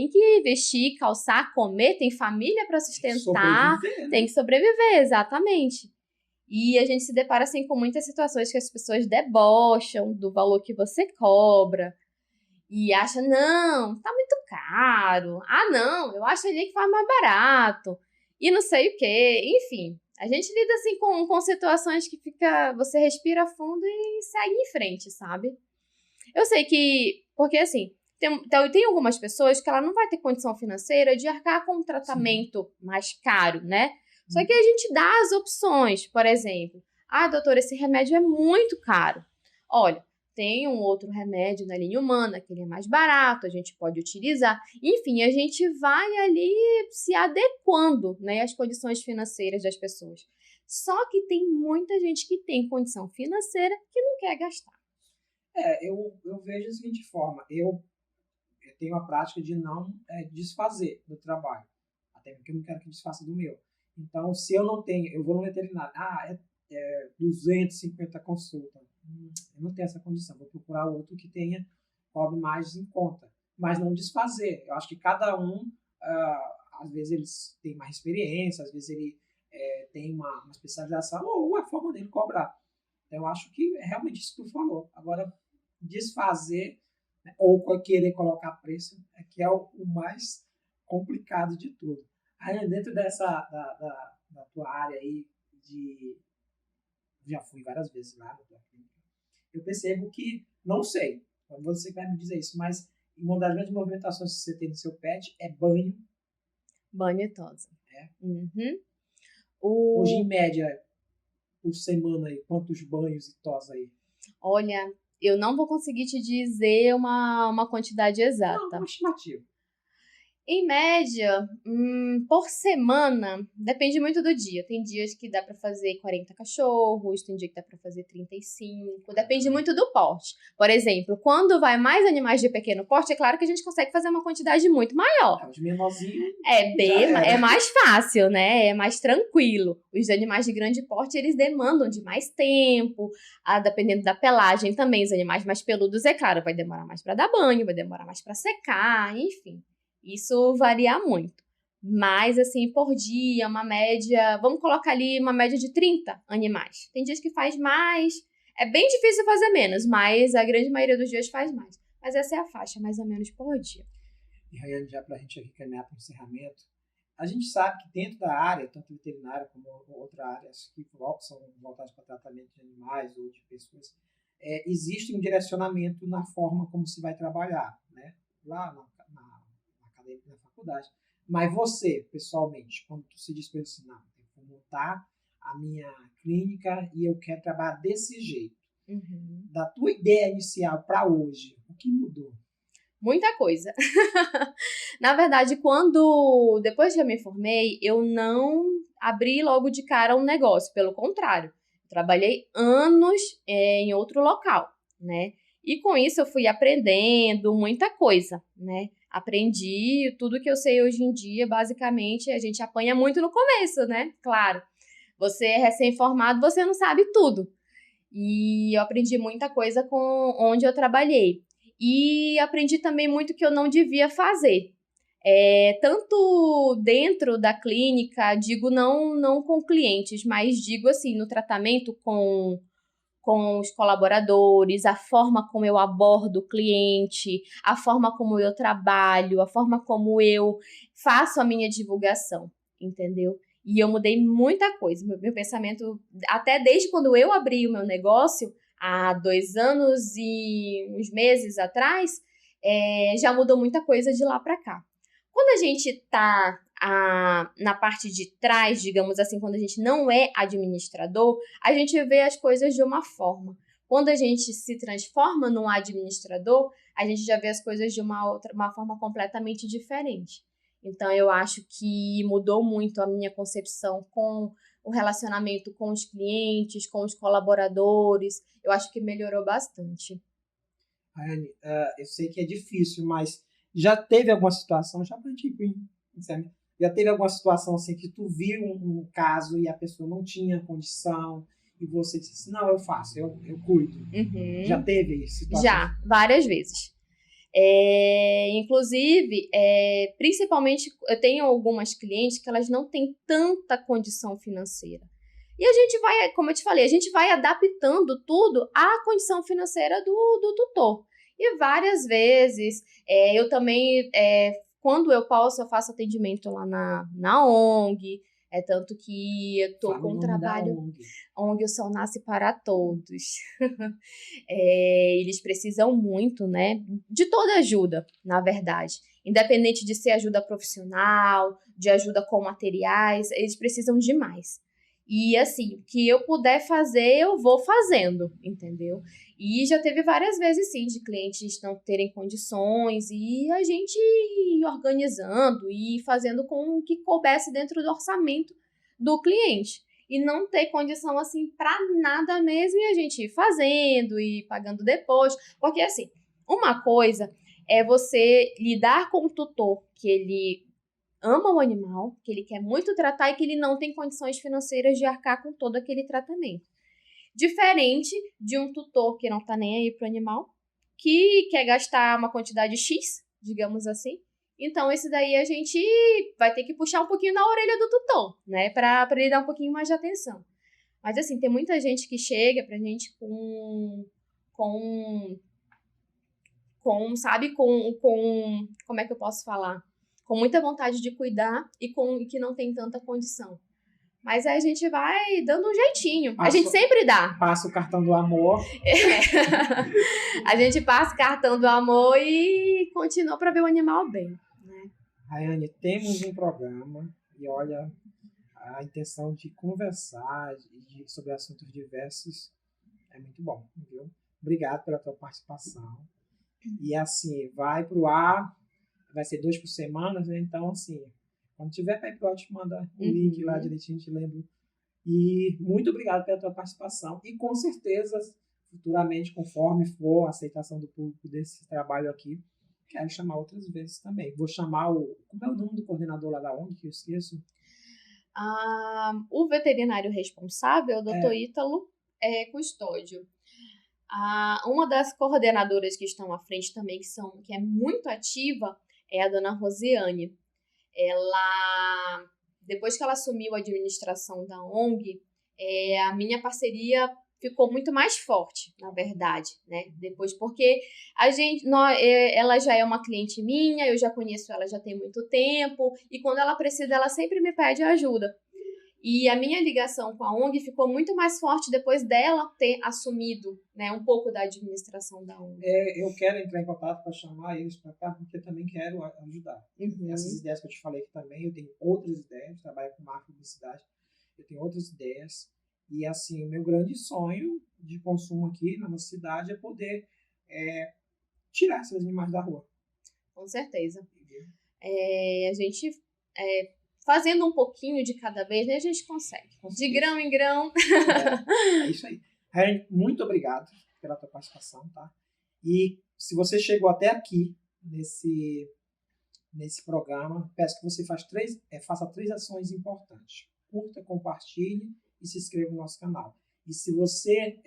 que vestir, calçar, comer, tem família para sustentar, tem que sobreviver, exatamente. E a gente se depara assim com muitas situações que as pessoas debocham do valor que você cobra e acha, não, tá muito caro. Ah, não, eu acho ali que faz mais barato. E não sei o quê, enfim. A gente lida assim com situações que você respira fundo e segue em frente, sabe? Eu sei que, porque assim, tem algumas pessoas que ela não vai ter condição financeira de arcar com um tratamento mais caro, né? Só que a gente dá as opções, por exemplo. Ah, doutora, esse remédio é muito caro. Olha, tem um outro remédio na linha humana, que ele é mais barato, a gente pode utilizar. Enfim, a gente vai ali se adequando, né, às condições financeiras das pessoas. Só que tem muita gente que tem condição financeira que não quer gastar. Eu vejo da seguinte forma, eu tenho a prática de não desfazer do trabalho, até porque eu não quero que desfaça do meu. Então, se eu não tenho, eu vou no veterinário, 250 consulta, eu não tenho essa condição, vou procurar outro que cobre mais em conta, mas não desfazer. Eu acho que cada um, às vezes eles têm mais experiência, às vezes ele tem uma especialização ou a forma dele cobrar. Então, eu acho que é realmente isso que tu falou. Agora, desfazer, né, ou querer colocar preço é que é o mais complicado de tudo. Aí, dentro da tua área aí, já fui várias vezes lá, eu percebo que, não sei, você vai me dizer isso, mas uma das grandes movimentações que você tem no seu pet é banho. Banho e tosa. Uhum. Hoje, em média, por semana aí, quantos banhos e tosa aí? Olha, eu não vou conseguir te dizer uma quantidade exata. Não, uma estimativa. Em média, por semana, depende muito do dia. Tem dias que dá para fazer 40 cachorros, tem dia que dá para fazer 35, depende muito do porte. Por exemplo, quando vai mais animais de pequeno porte, é claro que a gente consegue fazer uma quantidade muito maior. Os menorzinhos. É mais fácil, né? É mais tranquilo. Os animais de grande porte, eles demandam de mais tempo, dependendo da pelagem também. Os animais mais peludos, é claro, vai demorar mais para dar banho, vai demorar mais para secar, enfim. Isso varia muito. Mas, assim, por dia, uma média... Vamos colocar ali uma média de 30 animais. Tem dias que faz mais. É bem difícil fazer menos, mas a grande maioria dos dias faz mais. Mas essa é a faixa, mais ou menos, por dia. E, Rayane, já para a gente aqui caminhar para o encerramento, a gente sabe que dentro da área, tanto veterinária como outra área, que são voltadas para tratamento de animais ou de pessoas, existe um direcionamento na forma como se vai trabalhar, né? Lá na faculdade. Mas você, pessoalmente, quando tu se dispõe assim, não, eu vou montar a minha clínica e eu quero trabalhar desse jeito. Uhum. Da tua ideia inicial para hoje, o que mudou? Muita coisa. Na verdade, depois que eu me formei, eu não abri logo de cara um negócio. Pelo contrário, trabalhei anos em outro local, né? E com isso eu fui aprendendo muita coisa, né? Aprendi tudo que eu sei hoje em dia, basicamente, a gente apanha muito no começo, né? Claro, você é recém-formado, você não sabe tudo. E eu aprendi muita coisa com onde eu trabalhei. E aprendi também muito que eu não devia fazer. Tanto dentro da clínica, digo não com clientes, mas digo assim, no tratamento com os colaboradores, a forma como eu abordo o cliente, a forma como eu trabalho, a forma como eu faço a minha divulgação. entendeu? E eu mudei muita coisa. Meu pensamento, até desde quando eu abri o meu negócio, há 2 anos e uns meses atrás, já mudou muita coisa de lá para cá. Quando a gente tá na parte de trás, digamos assim, quando a gente não é administrador, a gente vê as coisas de uma forma. Quando a gente se transforma num administrador, a gente já vê as coisas de uma forma completamente diferente. Então, eu acho que mudou muito a minha concepção com o relacionamento com os clientes, com os colaboradores. Eu acho que melhorou bastante. Rayane, eu sei que é difícil, mas já teve alguma situação, já pra gente ir, sabe? Já teve alguma situação assim que tu viu um caso e a pessoa não tinha condição e você disse assim, não, eu faço, eu cuido. Uhum. Já teve situação? Já, várias vezes. Inclusive, principalmente, eu tenho algumas clientes que elas não têm tanta condição financeira. E a gente vai, como eu te falei, a gente vai adaptando tudo à condição financeira do tutor. E várias vezes, eu também, quando eu posso, eu faço atendimento lá na ONG. Tanto que eu tô com um trabalho. ONG O Sol Nasce para Todos. Eles precisam muito, né? De toda ajuda, na verdade. Independente de ser ajuda profissional, de ajuda com materiais, eles precisam demais. E assim, o que eu puder fazer, eu vou fazendo, entendeu? E já teve várias vezes, sim, de clientes não terem condições e a gente ir organizando e fazendo com o que coubesse dentro do orçamento do cliente. E não ter condição, assim, pra nada mesmo e a gente ir fazendo e pagando depois. Porque, assim, uma coisa é você lidar com um tutor que ele ama o animal, que ele quer muito tratar e que ele não tem condições financeiras de arcar com todo aquele tratamento. Diferente de um tutor que não tá nem aí pro animal, que quer gastar uma quantidade X, digamos assim. Então, esse daí a gente vai ter que puxar um pouquinho na orelha do tutor, né? Pra ele dar um pouquinho mais de atenção. Mas, assim, tem muita gente que chega pra gente sabe, como é que eu posso falar? Com muita vontade de cuidar e que não tem tanta condição. Mas aí a gente vai dando um jeitinho. A gente sempre dá. Passa o cartão do amor. A gente passa o cartão do amor e continua para ver o animal bem. Né? Rayane, temos um programa e olha, a intenção de conversar sobre assuntos diversos é muito bom, viu? Obrigado pela tua participação. E assim, vai pro ar, vai ser 2 por semana, né? Então, assim, quando tiver para ir pro ar, te manda o link lá direitinho, te lembro. E muito obrigado pela tua participação. E com certeza, futuramente, conforme for a aceitação do público desse trabalho aqui, quero chamar outras vezes também. Vou chamar como é o nome do coordenador lá da ONG, que eu esqueço? O veterinário responsável, o Dr. Ítalo Custódio. Uma das coordenadoras que estão à frente também, que é muito ativa, é a dona Rosiane. Ela, depois que ela assumiu a administração da ONG, a minha parceria ficou muito mais forte, na verdade, né? Depois, porque ela já é uma cliente minha, eu já conheço ela já tem muito tempo, e quando ela precisa, ela sempre me pede ajuda. E a minha ligação com a ONG ficou muito mais forte depois dela ter assumido, né, um pouco da administração da ONG. Eu quero entrar em contato para chamar eles para cá, porque eu também quero ajudar. Essas ideias que eu te falei aqui também, eu tenho outras ideias, trabalho com marca e publicidade, eu tenho outras ideias. E assim, o meu grande sonho de consumo aqui na nossa cidade é poder tirar esses animais da rua. Com certeza. A gente... fazendo um pouquinho de cada vez, né, a gente consegue. De grão em grão. É isso aí. Rayane, muito obrigado pela tua participação, tá? E se você chegou até aqui nesse programa, peço que você faça 3 ações importantes. Curta, compartilhe e se inscreva no nosso canal. E se você,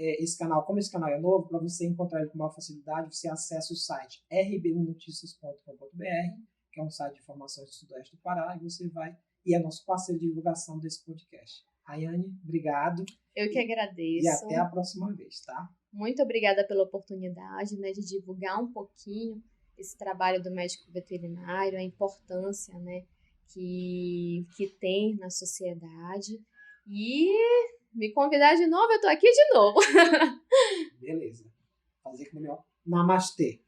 como esse canal é novo, para você encontrar ele com maior facilidade, você acessa o site rb1noticias.com.br, que é um site de informações do Sudoeste do Pará, e você vai e é nosso parceiro de divulgação desse podcast. Rayane, obrigado. Eu que agradeço. E até a próxima vez, tá? Muito obrigada pela oportunidade, né, de divulgar um pouquinho esse trabalho do médico veterinário, a importância, né, que tem na sociedade. E me convidar de novo, eu tô aqui de novo. Beleza. Fazer que melhor. Namastê.